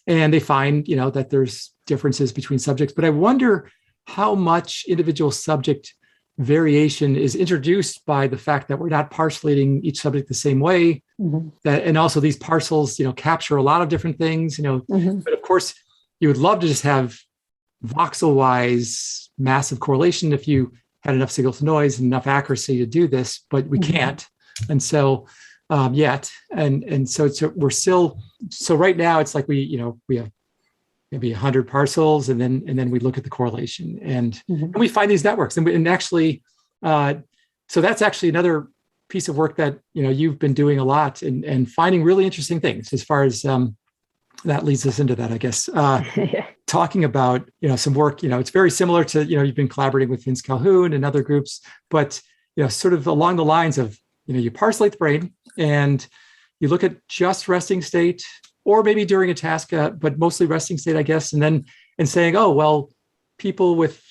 and they find, that there's differences between subjects. But I wonder how much individual subject variation is introduced by the fact that we're not parcellating each subject the same way. That, and also these parcels, capture a lot of different things, but of course you would love to just have voxel-wise massive correlation if you had enough signal to noise and enough accuracy to do this, but we can't. And so yet. And so we're still, so right now it's like we have maybe 100 parcels, and then we look at the correlation and we find these networks. And actually, so that's actually another piece of work that, you've been doing a lot and finding really interesting things as far as that leads us into that, I guess. Talking about, some work, it's very similar to, you've been collaborating with Vince Calhoun and other groups, but, sort of along the lines of, you parcellate the brain and you look at just resting state, or maybe during a task, but mostly resting state, I guess. And saying, oh, well, people with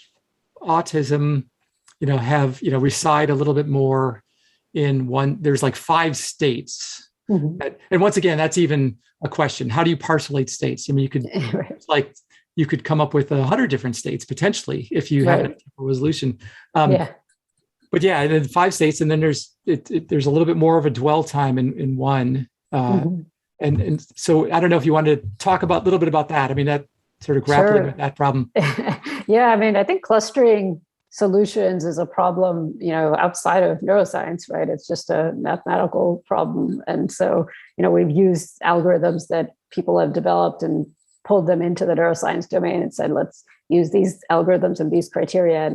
autism, have, reside a little bit more in one, there's like 5 states. And once again, that's even a question. How do you parcellate states? I mean, you could you could come up with 100 different states potentially if you had a resolution. But yeah, and then 5 states, and then there's a little bit more of a dwell time in one. And so I don't know if you wanted to talk a little bit about that. I mean, that sort of grappling with that problem. Yeah, I mean, I think clustering solutions is a problem, outside of neuroscience, right? It's just a mathematical problem. And so, we've used algorithms that people have developed and pulled them into the neuroscience domain and said, let's use these algorithms and these criteria.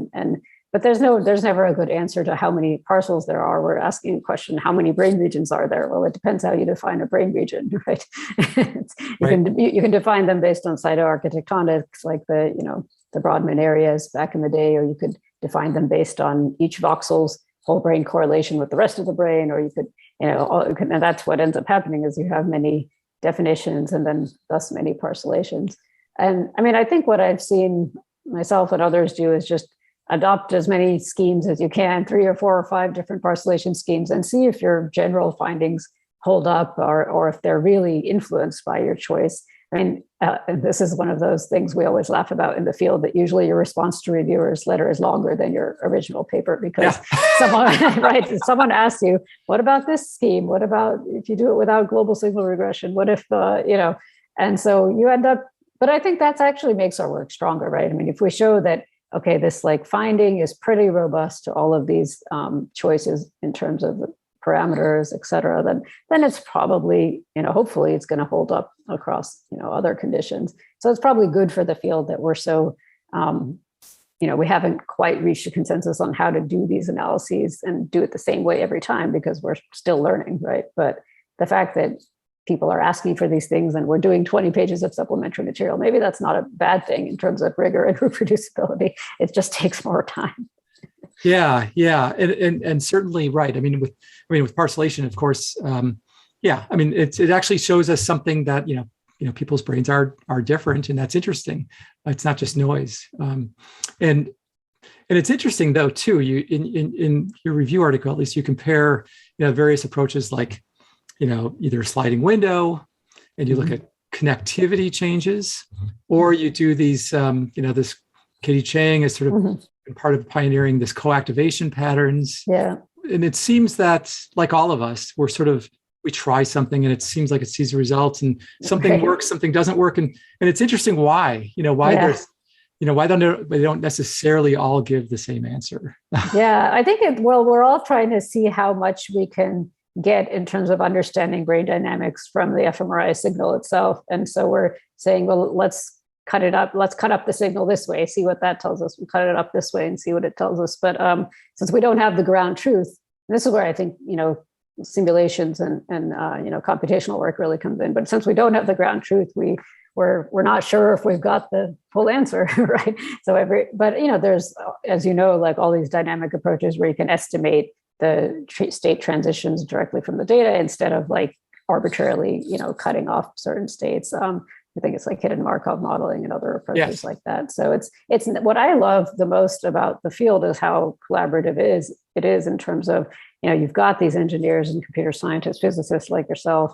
But there's never a good answer to how many parcels there are. We're asking the question, how many brain regions are there? Well, it depends how you define a brain region, right? You can define them based on cytoarchitectonics, like the Brodmann areas back in the day, or you could define them based on each voxel's whole brain correlation with the rest of the brain, or you could, and that's what ends up happening is you have many definitions and then thus many parcellations. And I mean, I think what I've seen myself and others do is just adopt as many schemes as you can, 3 or 4 or 5 different parcellation schemes, and see if your general findings hold up or if they're really influenced by your choice. I mean, this is one of those things we always laugh about in the field, that usually your response to reviewers' letter is longer than your original paper because someone asks you, what about this scheme? What about if you do it without global signal regression? What if, and so you end up, but I think that's actually makes our work stronger, right? I mean, if we show that, okay, this finding is pretty robust to all of these choices in terms of parameters, et cetera, then it's probably, hopefully it's going to hold up across, other conditions. So it's probably good for the field that we're so, we haven't quite reached a consensus on how to do these analyses and do it the same way every time because we're still learning, right? But the fact that people are asking for these things and we're doing 20 pages of supplementary material, maybe that's not a bad thing in terms of rigor and reproducibility. It just takes more time. Yeah. And certainly right. I mean, with parcellation, of course, I mean, it actually shows us something that, people's brains are different, and that's interesting. It's not just noise. And it's interesting though, too, you in your review article, at least you compare, various approaches like, either a sliding window, and you look at connectivity changes, or you do these, this Katie Chang is sort of part of pioneering this coactivation patterns. Yeah. And it seems that, like all of us, we try something and it seems like it sees the results, and something works, something doesn't work. And it's interesting why, there's, why they don't necessarily all give the same answer. Yeah, I think we're all trying to see how much we can get in terms of understanding brain dynamics from the fMRI signal itself. And so we're saying, well, let's cut it up. Let's cut up the signal this way, see what that tells us. We cut it up this way and see what it tells us. But since we don't have the ground truth, this is where I think, simulations and computational work really comes in. But since we don't have the ground truth, we're not sure if we've got the full answer, right? So there's, as like all these dynamic approaches where you can estimate state transitions directly from the data instead of like arbitrarily, cutting off certain states. I think it's like hidden Markov modeling and other approaches like that. So it's what I love the most about the field is how collaborative it is in terms of, you've got these engineers and computer scientists, physicists like yourself,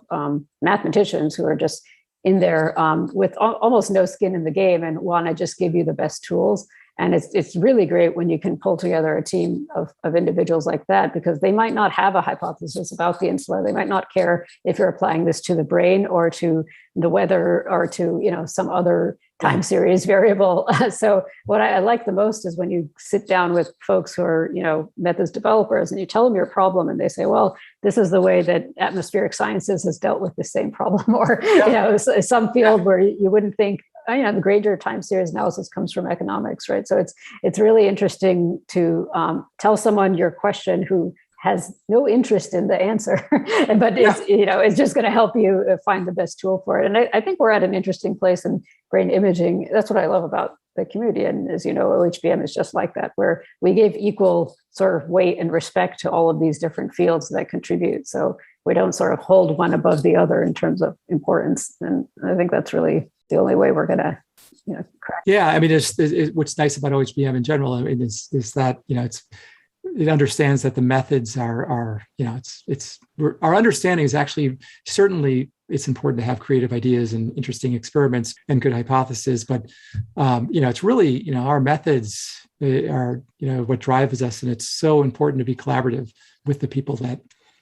mathematicians who are just in there with almost no skin in the game and want to just give you the best tools. And it's really great when you can pull together a team of individuals like that, because they might not have a hypothesis about the insula. They might not care if you're applying this to the brain or to the weather or to, some other time series variable. So what I like the most is when you sit down with folks who are, methods developers, and you tell them your problem and they say, well, this is the way that atmospheric sciences has dealt with the same problem, or, some field where you wouldn't think, the greater time series analysis comes from economics, right? So it's really interesting to tell someone your question who has no interest in the answer, but it's just going to help you find the best tool for it. And I think we're at an interesting place in brain imaging. That's what I love about the community. And as you know, OHBM is just like that, where we give equal sort of weight and respect to all of these different fields that contribute. So we don't sort of hold one above the other in terms of importance. And I think that's really the only way we're going to, crack. Yeah, I mean, what's nice about OHBM in general, I mean, is that it understands that the methods are our understanding is actually certainly it's important to have creative ideas and interesting experiments and good hypotheses, but it's really our methods are what drives us, and it's so important to be collaborative with the people that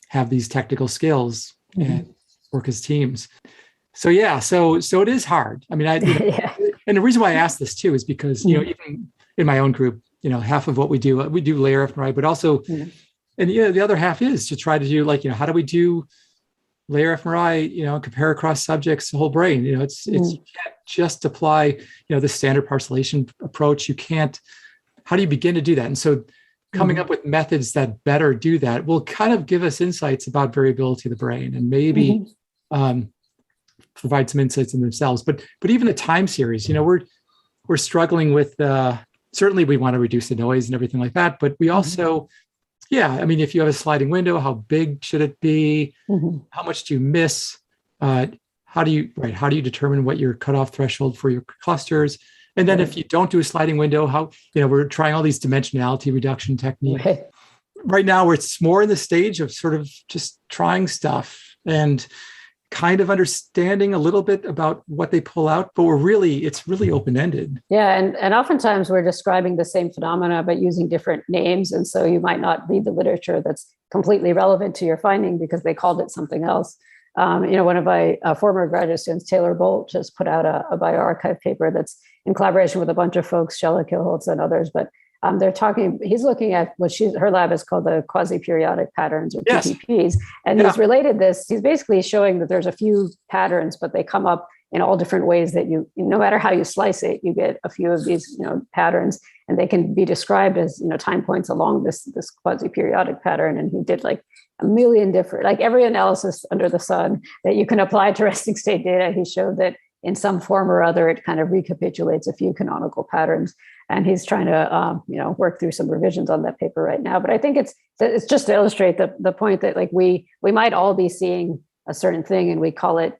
have these technical skills and work as teams. So so it is hard. I mean, and the reason why I asked this too is because even in my own group, half of what we do layer fMRI, but also, and the other half is to try to do how do we do layer fMRI? Compare across subjects, the whole brain. You can't just apply the standard parcellation approach. You can't. How do you begin to do that? And so, coming up with methods that better do that will kind of give us insights about variability of the brain, and maybe. Provide some insights in themselves, but even the time series, we're struggling with. Certainly, we want to reduce the noise and everything like that, but we also, I mean, if you have a sliding window, how big should it be? How much do you miss? How do you determine what your cutoff threshold for your clusters? And then if you don't do a sliding window, how we're trying all these dimensionality reduction techniques. Right now, it's more in the stage of sort of just trying stuff and kind of understanding a little bit about what they pull out, but it's really open-ended. Yeah, and oftentimes we're describing the same phenomena, but using different names. And so you might not read the literature that's completely relevant to your finding because they called it something else. One of my former graduate students, Taylor Bolt, just put out a bioarchive paper that's in collaboration with a bunch of folks, Shella Kilholtz and others, but he's looking at her lab is called the quasi-periodic patterns, or QPPs. And he's related this, he's basically showing that there's a few patterns, but they come up in all different ways that no matter how you slice it, you get a few of these, patterns, and they can be described as, time points along this quasi-periodic pattern. And he did like a million different, like every analysis under the sun that you can apply to resting state data. He showed that in some form or other, it kind of recapitulates a few canonical patterns. And he's trying to, work through some revisions on that paper right now. But I think it's just to illustrate the point that like we might all be seeing a certain thing and we call it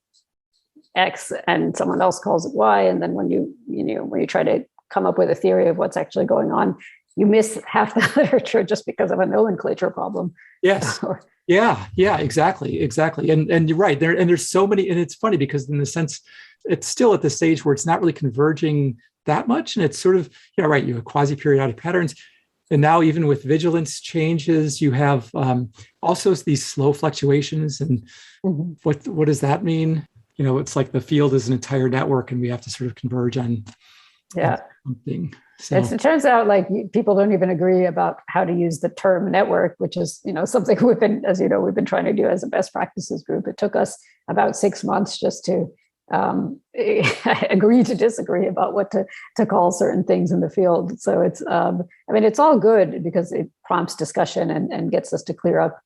X and someone else calls it Y. And then when you try to come up with a theory of what's actually going on, you miss half the literature just because of a nomenclature problem. Yes. Yeah, exactly. And you're right. There's so many, and it's funny because in the sense, it's still at the stage where it's not really converging that much. And it's sort of, you have quasi-periodic patterns. And now even with vigilance changes, you have also these slow fluctuations. And what does that mean? It's like the field is an entire network and we have to sort of converge on something. So it turns out like people don't even agree about how to use the term network, which is, something we've been trying to do as a best practices group. It took us about 6 months just to agree to disagree about what to call certain things in the field. So it's, it's all good because it prompts discussion and gets us to clear up,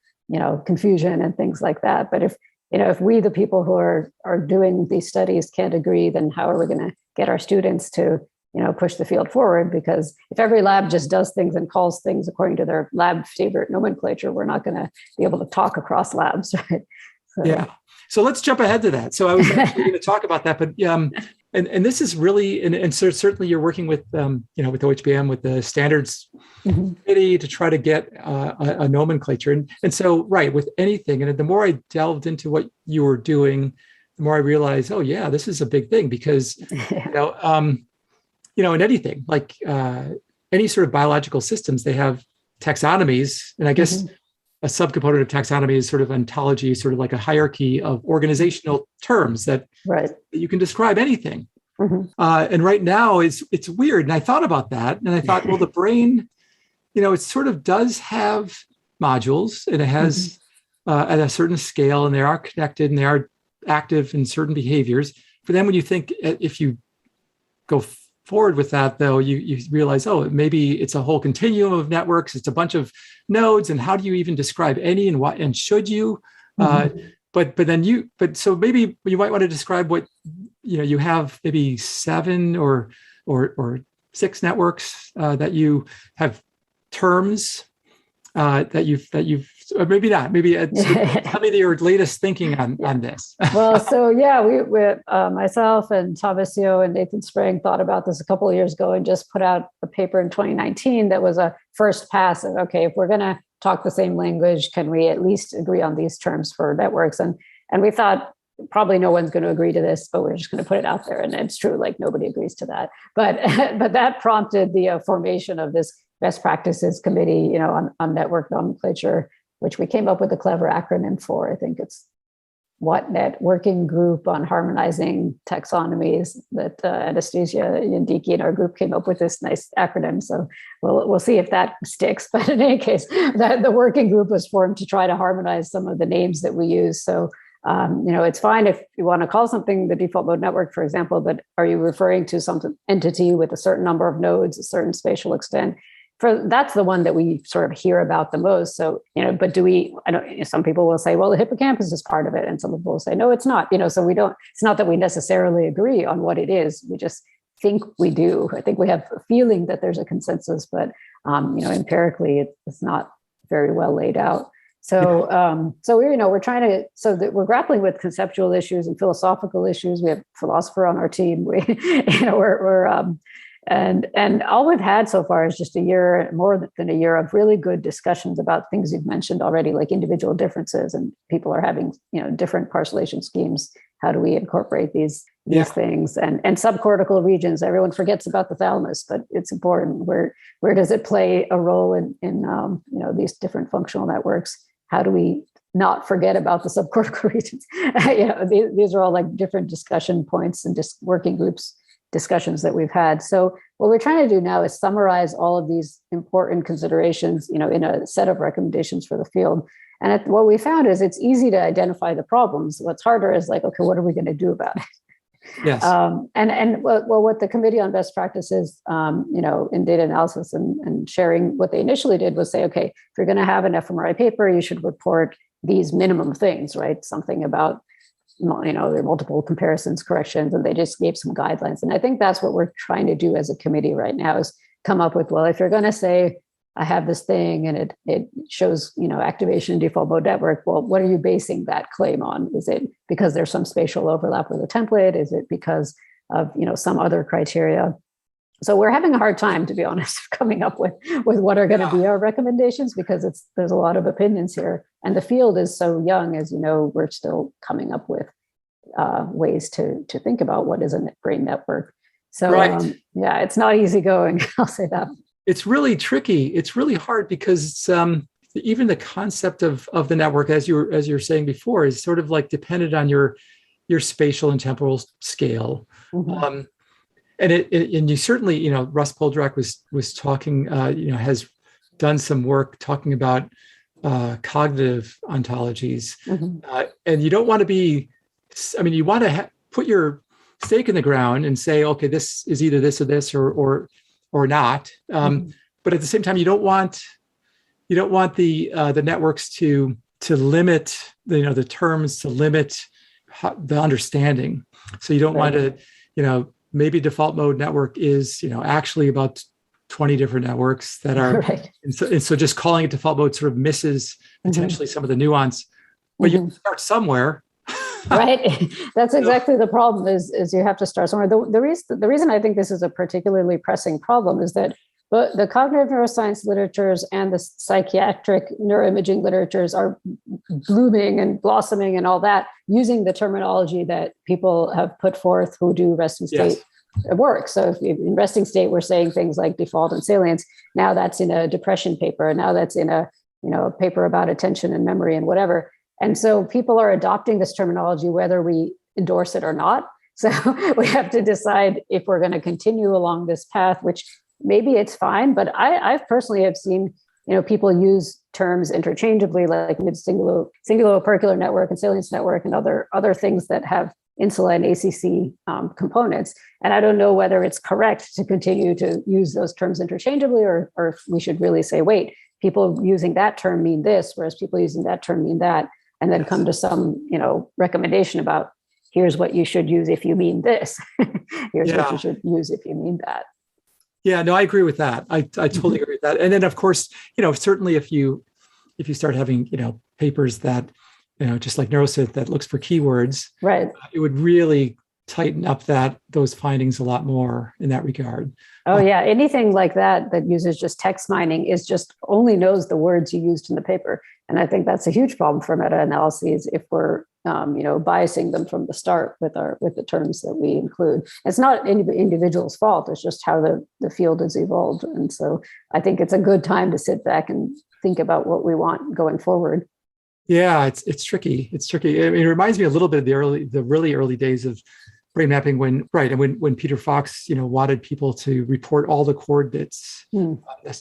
confusion and things like that. But if we, the people who are doing these studies, can't agree, then how are we going to get our students to, push the field forward, because if every lab just does things and calls things according to their lab favorite nomenclature, we're not going to be able to talk across labs, right? So, yeah. So let's jump ahead to that. So I was actually going to talk about that, but and this is really, and so certainly you're working with with OHBM, with the standards committee to try to get a nomenclature, and so right with anything. And the more I delved into what you were doing, the more I realized, oh yeah, this is a big thing, because in anything like any sort of biological systems, they have taxonomies, and I guess a subcomponent of taxonomy is sort of ontology, sort of like a hierarchy of organizational terms that you can describe anything. And right now it's weird. And I thought about that, and I thought, well, the brain, it sort of does have modules, and it has at a certain scale, and they are connected, and they are active in certain behaviors. But then when you think, if you go forward with that, though, you realize, oh, maybe it's a whole continuum of networks. It's a bunch of nodes, and how do you even describe any, and what, and should you? So maybe you might want to describe what you have, maybe 7 or 6 networks that you have terms that you've or maybe not. Maybe tell me your latest thinking on this. Well, so yeah, we myself and Tavisio and Nathan Spring thought about this a couple of years ago, and just put out a paper in 2019 that was a first pass of, okay, if we're going to talk the same language, can we at least agree on these terms for networks? And we thought probably no one's going to agree to this, but we're just going to put it out there. And it's true, like nobody agrees to that. But that prompted the formation of this best practices committee, on network nomenclature, which we came up with a clever acronym for. I think it's WhatNet, Working Group on Harmonizing Taxonomies, that Anastasia Yandiki and our group came up with this nice acronym. So we'll see if that sticks. But in any case, the working group was formed to try to harmonize some of the names that we use. So it's fine if you want to call something the default mode network, for example, but are you referring to some entity with a certain number of nodes, a certain spatial extent? That's the one that we sort of hear about the most. So, but some people will say, well, the hippocampus is part of it. And some people will say, no, it's not, so it's not that we necessarily agree on what it is. We just think we do. I think we have a feeling that there's a consensus, but, empirically it's not very well laid out. So, we're trying to, so that we're grappling with conceptual issues and philosophical issues. We have a philosopher on our team. And all we've had so far is just more than a year of really good discussions about things you've mentioned already, like individual differences, and people are having, different parcellation schemes. How do we incorporate these things, and subcortical regions? Everyone forgets about the thalamus, but it's important. Where does it play a role in these different functional networks? How do we not forget about the subcortical regions? These are all like different discussion points and just working groups discussions that we've had. So what we're trying to do now is summarize all of these important considerations, in a set of recommendations for the field. And what we found is it's easy to identify the problems. What's harder is like, okay, what are we going to do about it? Yes. What the Committee on Best Practices, in data analysis and sharing, what they initially did was say, okay, if you're going to have an fMRI paper, you should report these minimum things, right? Something about there are multiple comparisons, corrections, and they just gave some guidelines. And I think that's what we're trying to do as a committee right now, is come up with, well, if you're going to say, I have this thing and it shows, activation in default mode network, well, what are you basing that claim on? Is it because there's some spatial overlap with a template? Is it because of, some other criteria? So we're having a hard time, to be honest, coming up with what are going to be our recommendations, because there's a lot of opinions here. And the field is so young, as you know, we're still coming up with ways to think about what is a brain network. So it's not easy going. I'll say that. It's really tricky. It's really hard because even the concept of the network, as you're saying before, is sort of like dependent on your spatial and temporal scale. Mm-hmm. And you certainly, Russ Poldrack was talking, has done some work talking about cognitive ontologies. Mm-hmm. And you don't want to be, you want to put your stake in the ground and say, okay, this is either this or this or not. Mm-hmm. But at the same time, you don't want the networks to limit the terms, to limit the understanding. So you don't want to maybe default mode network is, actually about 20 different networks that are, right. and so just calling it default mode sort of misses potentially some of the nuance, but you start somewhere. Right. That's exactly the problem is you have to start somewhere. The reason I think this is a particularly pressing problem is that the cognitive neuroscience literatures and the psychiatric neuroimaging literatures are blooming and blossoming and all that using the terminology that people have put forth who do resting state work. So if in resting state, we're saying things like default and salience. Now that's in a depression paper. Now that's in a paper about attention and memory and whatever. And so people are adopting this terminology, whether we endorse it or not. So we have to decide if we're going to continue along this path, which maybe it's fine. But I personally have seen, people use terms interchangeably, like singular opercular network and Salience Network and other things that have Insula and ACC components. And I don't know whether it's correct to continue to use those terms interchangeably or if we should really say, wait, people using that term mean this, whereas people using that term mean that, and then come to some, recommendation about here's what you should use if you mean this. Here's what you should use if you mean that. Yeah, no, I agree with that. I totally agree with that. And then of course, certainly if you start having, papers that, just like Neuroscience that looks for keywords, right, it would really tighten up those findings a lot more in that regard. Oh yeah, anything like that uses just text mining is just only knows the words you used in the paper, and I think that's a huge problem for meta-analyses if we're biasing them from the start with the terms that we include. It's not any individual's fault; it's just how the field has evolved, and so I think it's a good time to sit back and think about what we want going forward. Yeah, it's tricky. It's tricky. I mean, it reminds me a little bit of the really early days of brain mapping when Peter Fox, wanted people to report all the coordinates. I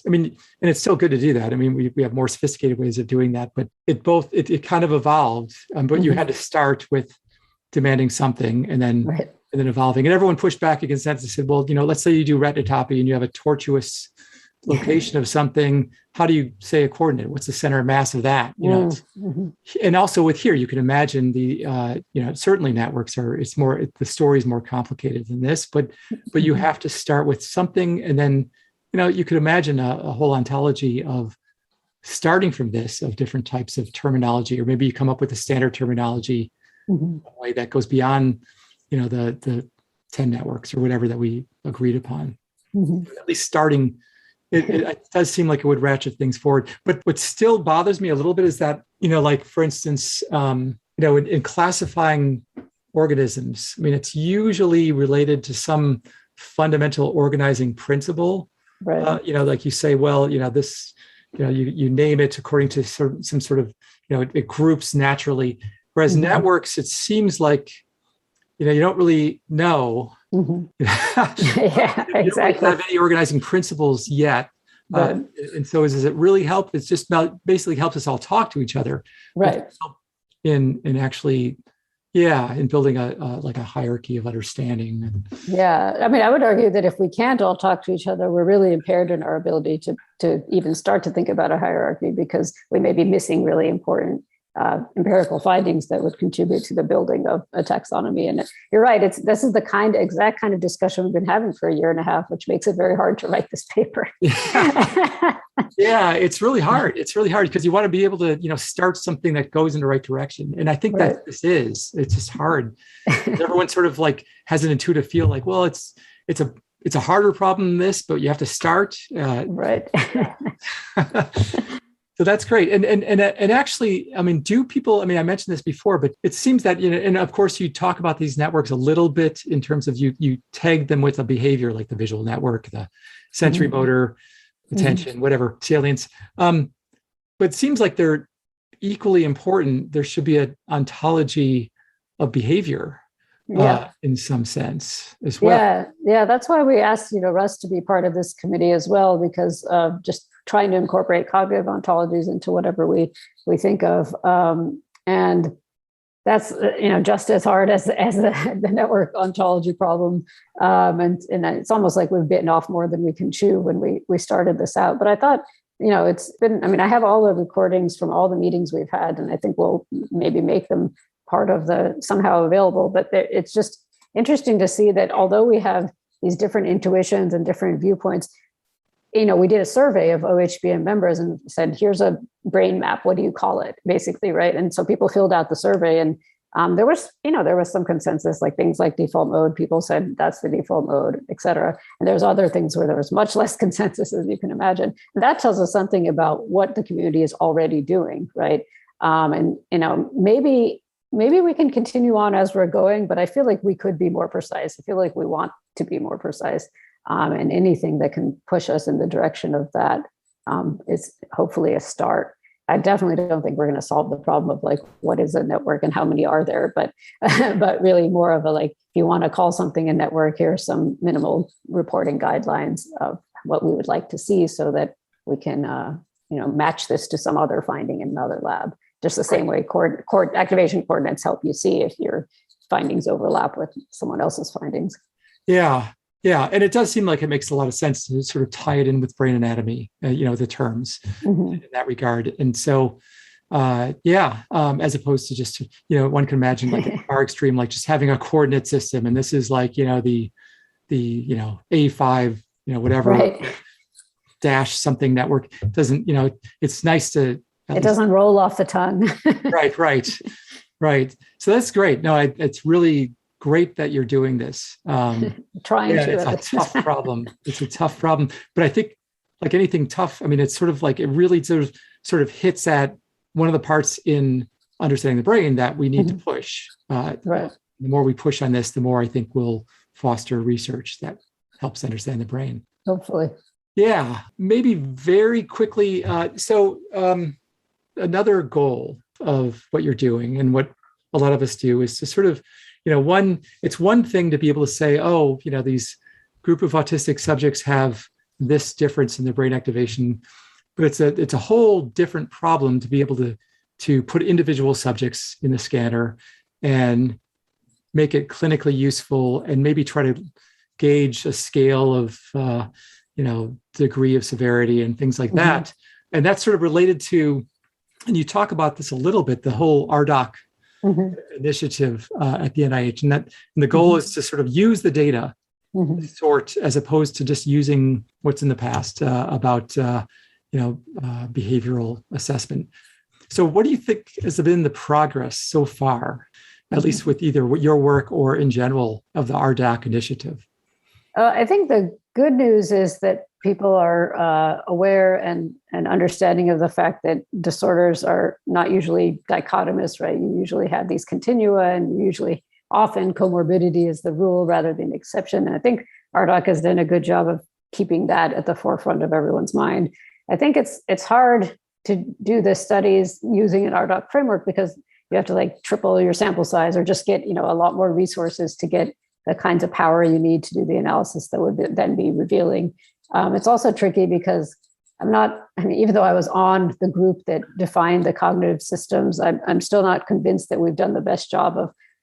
mean, and it's still good to do that. I mean, we have more sophisticated ways of doing that, but it kind of evolved. But you had to start with demanding something and then evolving. And everyone pushed back against that and said, well, let's say you do retinotopy and you have a tortuous location of something. How do you say a coordinate? What's the center of mass of that? And also with here, you can imagine the certainly networks the story is more complicated than this, but you have to start with something, and then you could imagine a whole ontology of starting from this of different types of terminology, or maybe you come up with a standard terminology way that goes beyond the 10 networks or whatever that we agreed upon. At least starting. It does seem like it would ratchet things forward. But what still bothers me a little bit is that, like, for instance, in classifying organisms, I mean, it's usually related to some fundamental organizing principle. Right. Like you say, well, this, you name it according to some sort of, it groups naturally. Whereas networks, it seems like, you don't really know. Yeah, you exactly. don't really have any organizing principles yet. And so does it really help? It's just basically helps us all talk to each other. Right. In actually, in building a hierarchy of understanding. Yeah. I mean, I would argue that if we can't all talk to each other, we're really impaired in our ability to even start to think about a hierarchy, because we may be missing really important empirical findings that would contribute to the building of a taxonomy. And you're right, this is the exact kind of discussion we've been having for a year and a half, which makes it very hard to write this paper. Yeah, it's really hard. It's really hard because you want to be able to, start something that goes in the right direction. And I think that it's just hard. Everyone sort of like has an intuitive feel like, well, it's a harder problem than this, but you have to start. Right. So that's great. And actually, I mean, do people, I mean, I mentioned this before, but it seems that, and of course you talk about these networks a little bit in terms of you tag them with a behavior like the visual network, the sensory motor, attention, whatever, salience. But it seems like they're equally important. There should be an ontology of behavior in some sense as well. Yeah. That's why we asked, Russ to be part of this committee as well, because just trying to incorporate cognitive ontologies into whatever we think of. And that's, just as hard as the network ontology problem. And it's almost like we've bitten off more than we can chew when we started this out. But I thought, it's been, I have all the recordings from all the meetings we've had, and I think we'll maybe make them part of somehow available, but it's just, interesting to see that although we have these different intuitions and different viewpoints, we did a survey of OHBM members and said, here's a brain map. What do you call it? Basically, right? And so people filled out the survey, and there was some consensus, like things like default mode. People said that's the default mode, et cetera. And there's other things where there was much less consensus, as you can imagine. And that tells us something about what the community is already doing, right? And maybe we can continue on as we're going, but I feel like we could be more precise. I feel like we want to be more precise. And anything that can push us in the direction of that is hopefully a start. I definitely don't think we're going to solve the problem of like, what is a network and how many are there? But really more of a, like, if you want to call something a network, here are some minimal reporting guidelines of what we would like to see so that we can, match this to some other finding in another lab. Just the same way activation coordinates help you see if your findings overlap with someone else's findings. Yeah. Yeah. And it does seem like it makes a lot of sense to sort of tie it in with brain anatomy, the terms in that regard. And so, as opposed to just, one can imagine like a far extreme, like just having a coordinate system. And this is like, the A5, whatever, right, dash something network doesn't, it's nice to. It doesn't roll off the tongue. Right. So that's great. No, it's really great that you're doing this. Trying to. It's a tough problem. It's a tough problem. But I think like anything tough, I mean, it's sort of like it really sort of hits at one of the parts in understanding the brain that we need to push. Right. The more we push on this, the more I think we'll foster research that helps understand the brain. Hopefully. Yeah. Maybe very quickly. Another goal of what you're doing and what a lot of us do is to sort of, it's one thing to be able to say, these group of autistic subjects have this difference in their brain activation, but it's a whole different problem to be able to put individual subjects in the scanner and make it clinically useful and maybe try to gauge a scale of, degree of severity and things like that. And that's sort of related to, and you talk about this a little bit, the whole RDoC initiative at the NIH, and the goal is to sort of use the data sort as opposed to just using what's in the past about behavioral assessment. So, what do you think has been the progress so far, at least with either your work or in general of the RDoC initiative? I think the good news is that people are aware and understanding of the fact that disorders are not usually dichotomous, right? You usually have these continua, and usually often comorbidity is the rule rather than the exception. And I think RDoC has done a good job of keeping that at the forefront of everyone's mind. I think it's hard to do the studies using an RDoC framework because you have to like triple your sample size or just get, a lot more resources to get the kinds of power you need to do the analysis that would then be revealing. It's also tricky because even though I was on the group that defined the cognitive systems, I'm still not convinced that we've done the best job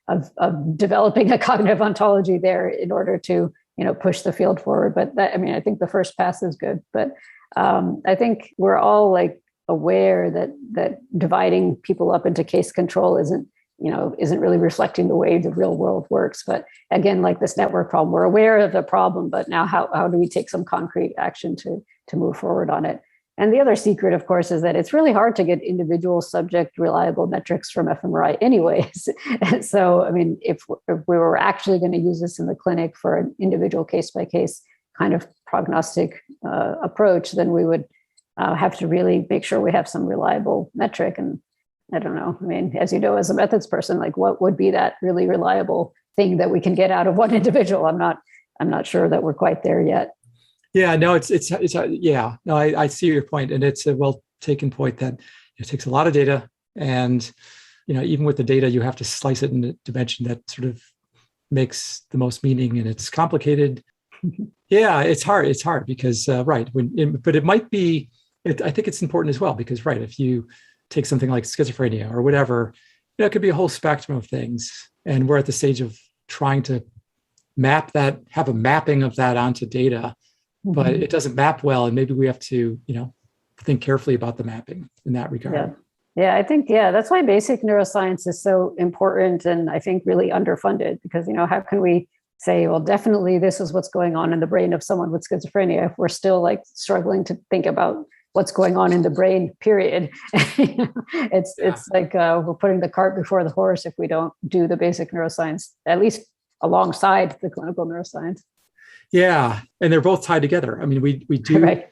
of developing a cognitive ontology there in order to, push the field forward. But I think the first pass is good. But I think we're all like aware that dividing people up into case control isn't really reflecting the way the real world works. But again, like this network problem, we're aware of the problem, but now how do we take some concrete action to move forward on it? And the other secret, of course, is that it's really hard to get individual subject reliable metrics from fMRI anyways. And so, if we were actually going to use this in the clinic for an individual case-by-case kind of prognostic approach, then we would have to really make sure we have some reliable metric. And I don't know. As you know, as a methods person, like what would be that really reliable thing that we can get out of one individual? I'm not sure that we're quite there yet. Yeah, no, yeah, no, I see your point, and it's a well taken point that it takes a lot of data, and even with the data, you have to slice it in a dimension that sort of makes the most meaning, and it's complicated. Yeah, it's hard. It's hard because but it might be. I think it's important as well because if you take something like schizophrenia or whatever, it could be a whole spectrum of things, and we're at the stage of trying to have a mapping of that onto data. But it doesn't map well, and maybe we have to, think carefully about the mapping in that regard. Yeah, I think, yeah, that's why basic neuroscience is so important and I think really underfunded because, how can we say, well, definitely this is what's going on in the brain of someone with schizophrenia if we're still like struggling to think about what's going on in the brain, period. It's like we're putting the cart before the horse if we don't do the basic neuroscience, at least alongside the clinical neuroscience. Yeah, and they're both tied together. I mean, we do, right.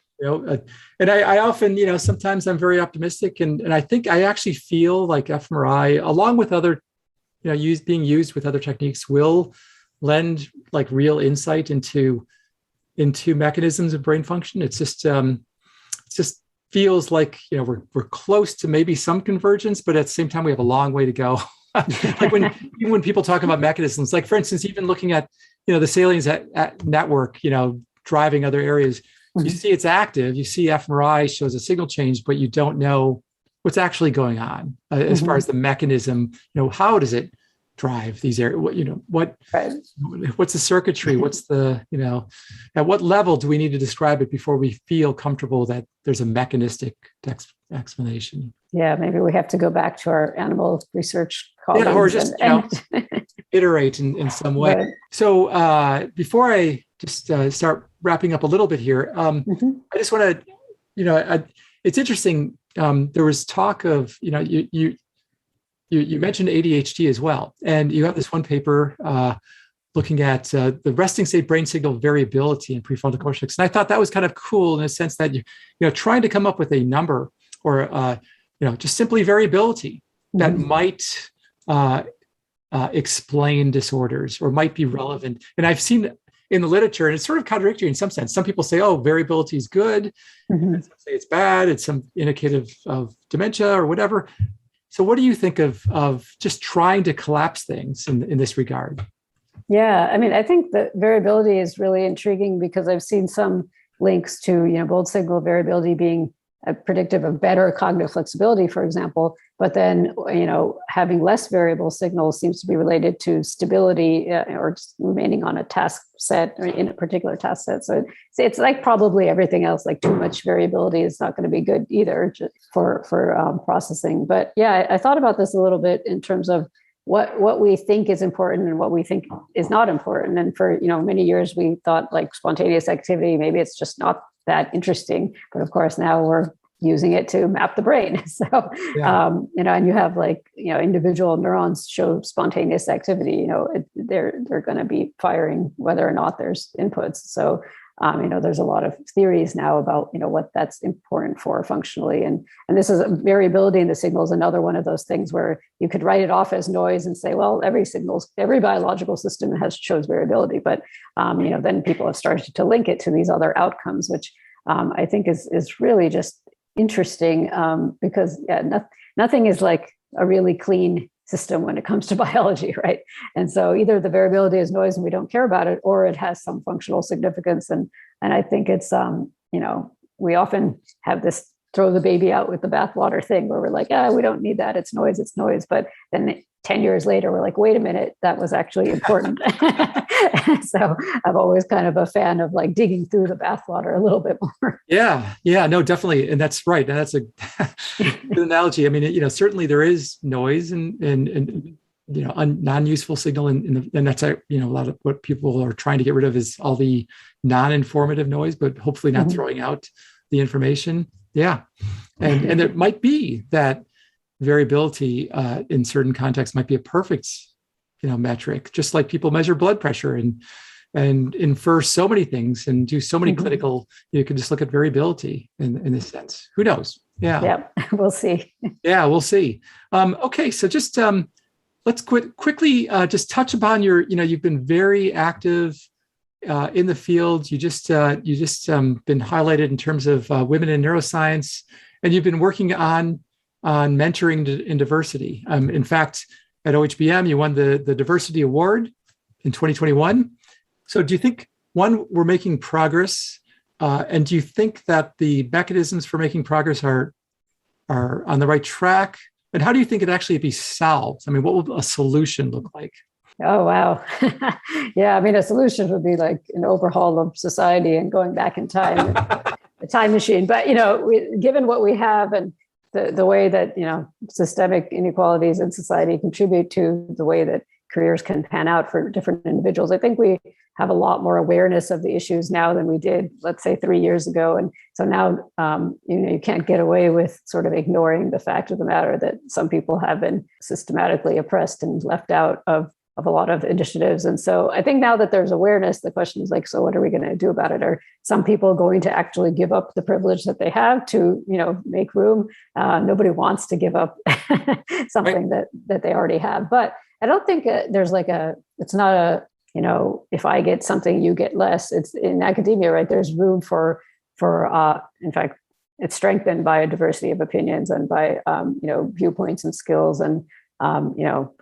And I often, sometimes I'm very optimistic, and I think I actually feel like fMRI, along with other, being used with other techniques, will lend like real insight into mechanisms of brain function. It's just feels like we're close to maybe some convergence, but at the same time we have a long way to go. Like even when people talk about mechanisms, like for instance, even looking at the Salience network, driving other areas, you see it's active. You see fMRI shows a signal change, but you don't know what's actually going on as far as the mechanism. How does it drive these areas? What's the circuitry? What's the at what level do we need to describe it before we feel comfortable that there's a mechanistic explanation? Yeah, maybe we have to go back to our animal research colleagues. Yeah, or just iterate in some way. Right. So before I just start wrapping up a little bit here, I just want to, it's interesting. There was talk of, you mentioned ADHD as well, and you have this one paper looking at the resting state brain signal variability in prefrontal cortex, and I thought that was kind of cool in a sense that trying to come up with a number or just simply variability that might explain disorders or might be relevant. And I've seen in the literature, and it's sort of contradictory in some sense. Some people say, "Oh, variability is good," and some say it's bad. It's some indicative of dementia or whatever. So what do you think of just trying to collapse things in this regard? Yeah, I mean, I think that variability is really intriguing because I've seen some links to, bold signal variability being predictive of better cognitive flexibility, for example, but then, having less variable signals seems to be related to stability or just remaining on a task set or in a particular task set. So it's like probably everything else, like too much variability is not going to be good either for processing. But yeah, I thought about this a little bit in terms of what we think is important and what we think is not important. And for, many years we thought like spontaneous activity, maybe it's just not that interesting, but of course now we're using it to map the brain. So, and you have like, individual neurons show spontaneous activity, they're going to be firing whether or not there's inputs. So, there's a lot of theories now about, what that's important for functionally. And this is variability in the signals, another one of those things where you could write it off as noise and say, well, every biological system shows variability. But, then people have started to link it to these other outcomes, which I think is really just interesting because nothing is like a really clean system when it comes to biology, right? And so either the variability is noise and we don't care about it, or it has some functional significance. And I think it's we often have this throw the baby out with the bathwater thing where we're like, we don't need that. It's noise. But then 10 years later, we're like, wait a minute, that was actually important. So I'm always kind of a fan of like digging through the bathwater a little bit more. Yeah, no, definitely. And that's right. And that's a good analogy. I mean, certainly there is noise and non-useful signal. And that's, a lot of what people are trying to get rid of is all the non-informative noise, but hopefully not throwing out the information. Yeah. And it might be that variability in certain contexts might be a perfect, metric, just like people measure blood pressure and infer so many things and do so many clinical, you can just look at variability in this sense. Who knows? Yeah. We'll see. Yeah, we'll see. Okay. So just let's quickly just touch upon you've been very active in the field. You just been highlighted in terms of women in neuroscience, and you've been working on mentoring in diversity. In fact, at OHBM, you won the Diversity Award in 2021. So do you think, one, we're making progress? And do you think that the mechanisms for making progress are on the right track? And how do you think it actually be solved? I mean, what will a solution look like? Oh, wow. Yeah, I mean, a solution would be like an overhaul of society and going back in time, a time machine. But, given what we have and the way that, systemic inequalities in society contribute to the way that careers can pan out for different individuals. I think we have a lot more awareness of the issues now than we did, let's say, 3 years ago. And so now, you can't get away with sort of ignoring the fact of the matter that some people have been systematically oppressed and left out of a lot of initiatives. And so I think now that there's awareness, the question is like, so what are we going to do about it? Are some people going to actually give up the privilege that they have to, make room? Nobody wants to give up something that they already have. But I don't think there's it's not a, if I get something, you get less. It's in academia, right? There's room for in fact, it's strengthened by a diversity of opinions and by, viewpoints and skills and,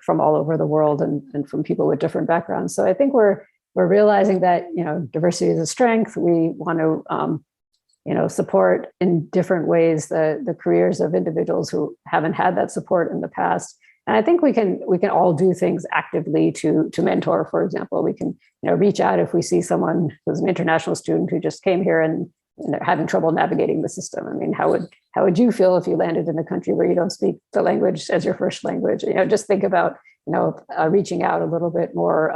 from all over the world and from people with different backgrounds. So I think we're realizing that, diversity is a strength. We want to, support in different ways the careers of individuals who haven't had that support in the past. And I think we can all do things actively to mentor. For example, we can, reach out if we see someone who's an international student who just came here and they're having trouble navigating the system. I mean, how would you feel if you landed in a country where you don't speak the language as your first language? Just think about, reaching out a little bit more.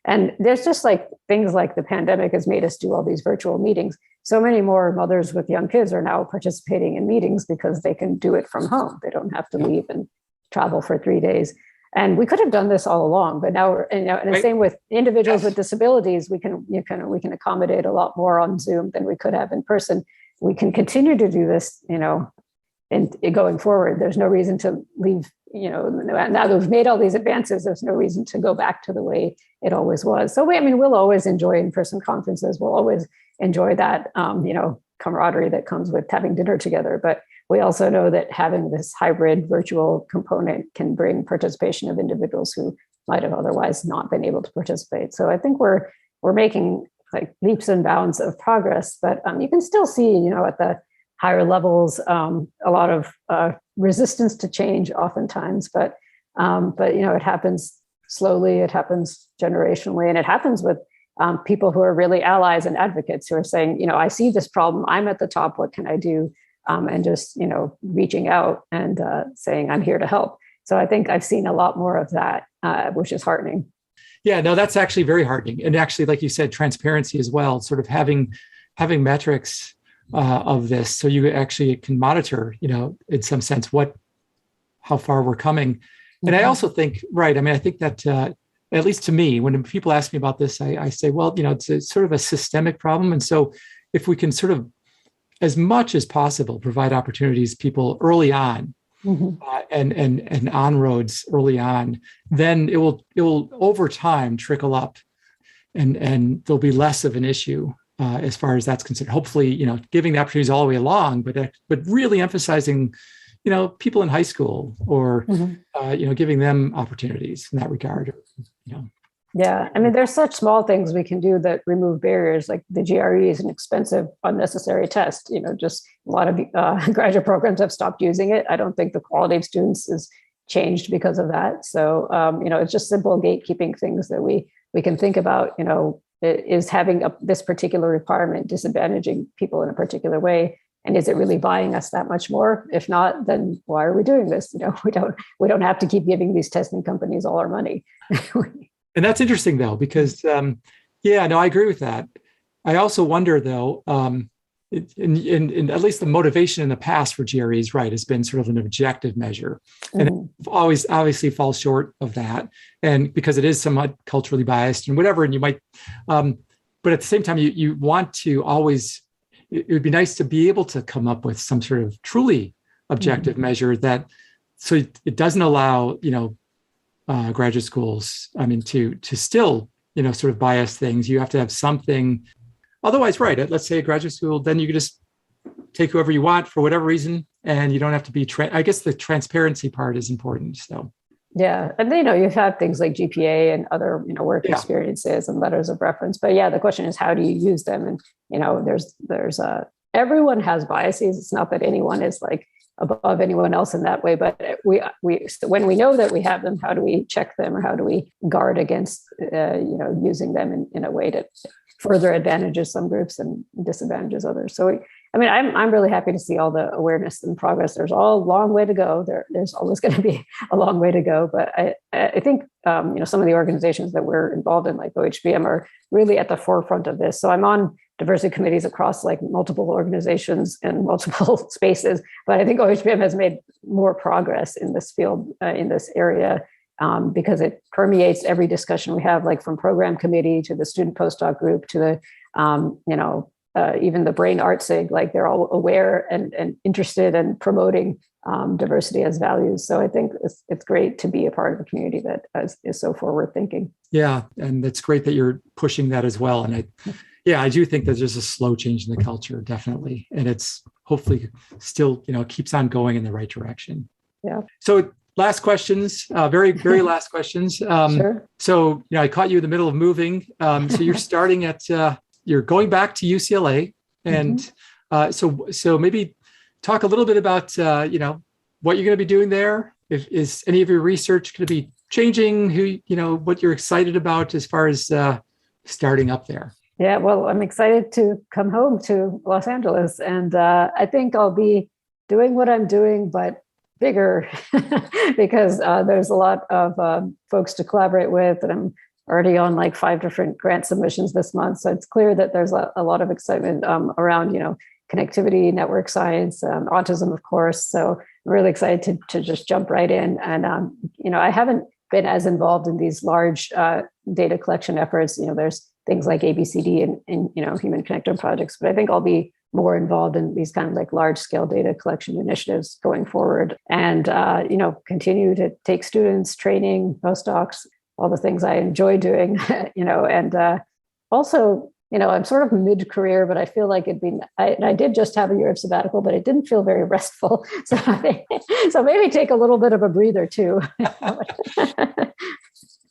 And there's just things like the pandemic has made us do all these virtual meetings. So many more mothers with young kids are now participating in meetings because they can do it from home. They don't have to leave and travel for 3 days. And we could have done this all along, but now and the same with individuals with disabilities, we can accommodate a lot more on Zoom than we could have in person. We can continue to do this, and going forward. There's no reason to leave, now that we've made all these advances, there's no reason to go back to the way it always was. So we'll always enjoy in-person conferences. We'll always enjoy that, camaraderie that comes with having dinner together. But we also know that having this hybrid virtual component can bring participation of individuals who might have otherwise not been able to participate. So I think we're making leaps and bounds of progress, but you can still see, at the higher levels, a lot of resistance to change oftentimes, but it happens slowly, it happens generationally, and it happens with people who are really allies and advocates who are saying, I see this problem, I'm at the top, what can I do? And just, reaching out and saying, I'm here to help. So I think I've seen a lot more of that, which is heartening. Yeah, no, that's actually very heartening. And actually, like you said, transparency as well, sort of having metrics of this. So you actually can monitor, in some sense, how far we're coming. And I also think, I think that, at least to me, when people ask me about this, I say, well, it's sort of a systemic problem. And so if we can sort of, as much as possible, provide opportunities people early on, and on roads early on, then it will over time trickle up, and there'll be less of an issue as far as that's concerned. Hopefully, giving the opportunities all the way along, but really emphasizing, people in high school or giving them opportunities in that regard. Yeah, I mean, there's such small things we can do that remove barriers. Like the GRE is an expensive, unnecessary test. Just a lot of graduate programs have stopped using it. I don't think the quality of students is changed because of that. So, it's just simple gatekeeping things that we can think about. Is having this particular requirement disadvantaging people in a particular way? And is it really buying us that much more? If not, then why are we doing this? We don't have to keep giving these testing companies all our money. And that's interesting, though, because, I agree with that. I also wonder, though, in at least the motivation in the past for GREs, has been sort of an objective measure. And it always obviously falls short of that. And because it is somewhat culturally biased and whatever, and you might, but at the same time, you want to always, it would be nice to be able to come up with some sort of truly objective measure so it doesn't allow, graduate schools, to still, sort of bias things. You have to have something. Otherwise, let's say a graduate school, then you can just take whoever you want for whatever reason, and you don't have to be, I guess the transparency part is important. So, yeah. And you have things like GPA and other, work experiences and letters of reference. But the question is, how do you use them? And, there's everyone has biases. It's not that anyone is above anyone else in that way, but we when we know that we have them, how do we check them, or how do we guard against using them in a way that further advantages some groups and disadvantages others? So I'm really happy to see all the awareness and progress. There's all a long way to go. There's always going to be a long way to go. But I think, some of the organizations that we're involved in, like OHBM, are really at the forefront of this. So I'm on diversity committees across like multiple organizations and multiple spaces. But I think OHBM has made more progress in this field, in this area, because it permeates every discussion we have, like from program committee to the student postdoc group to the, even the brain art sig, like they're all aware and interested and promoting diversity as values. So I think it's great to be a part of a community that is so forward thinking. Yeah. And it's great that you're pushing that as well. And I do think that there's a slow change in the culture, definitely. And it's hopefully still, keeps on going in the right direction. Yeah. So last questions, very, very last questions. Sure. So, I caught you in the middle of moving. So you're starting at, you're going back to UCLA. And so maybe talk a little bit about, what you're going to be doing there. Is any of your research going to be changing what you're excited about as far as starting up there? Yeah, well, I'm excited to come home to Los Angeles. And I think I'll be doing what I'm doing, but bigger, because there's a lot of folks to collaborate with, and I'm already on like 5 different grant submissions this month. So it's clear that there's a lot of excitement around, connectivity, network science, autism, of course. So I'm really excited to just jump right in. And, I haven't been as involved in these large data collection efforts. There's things like ABCD and human connectome projects, but I think I'll be more involved in these kind of like large scale data collection initiatives going forward, and, continue to take students, training, postdocs, all the things I enjoy doing, and also, I'm sort of mid-career, but I feel like I did just have a year of sabbatical, but it didn't feel very restful. So maybe take a little bit of a breather too.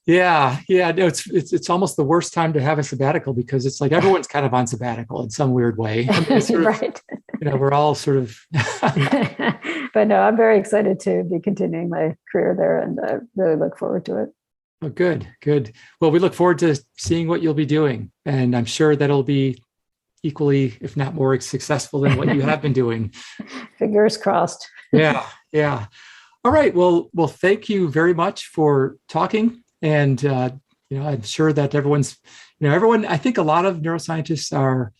Yeah. No, it's almost the worst time to have a sabbatical, because it's like everyone's kind of on sabbatical in some weird way. Right. We're all sort of. But no, I'm very excited to be continuing my career there, and I really look forward to it. Oh, good. Well, we look forward to seeing what you'll be doing, and I'm sure that'll be equally, if not more, successful than what you have been doing. Fingers crossed. Yeah. All right. Well, thank you very much for talking. And, I'm sure that everyone, I think a lot of neuroscientists are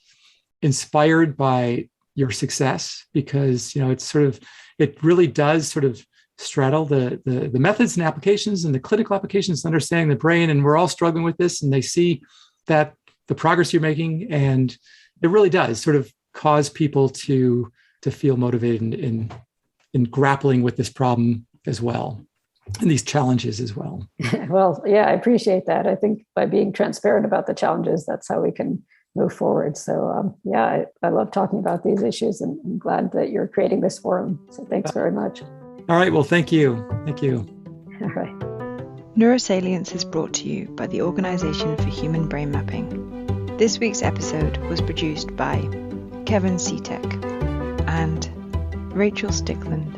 inspired by your success, because, it really does sort of straddle the methods and applications and the clinical applications, understanding the brain. And we're all struggling with this, and they see that the progress you're making, and it really does sort of cause people to feel motivated in grappling with this problem as well, and these challenges as well. Well, yeah, I appreciate that. I think by being transparent about the challenges, that's how we can move forward. So I love talking about these issues, and I'm glad that you're creating this forum. So thanks very much. All right. Well, thank you. All right. Neurosalience is brought to you by the Organization for Human Brain Mapping. This week's episode was produced by Kevin Seatek and Rachel Stickland.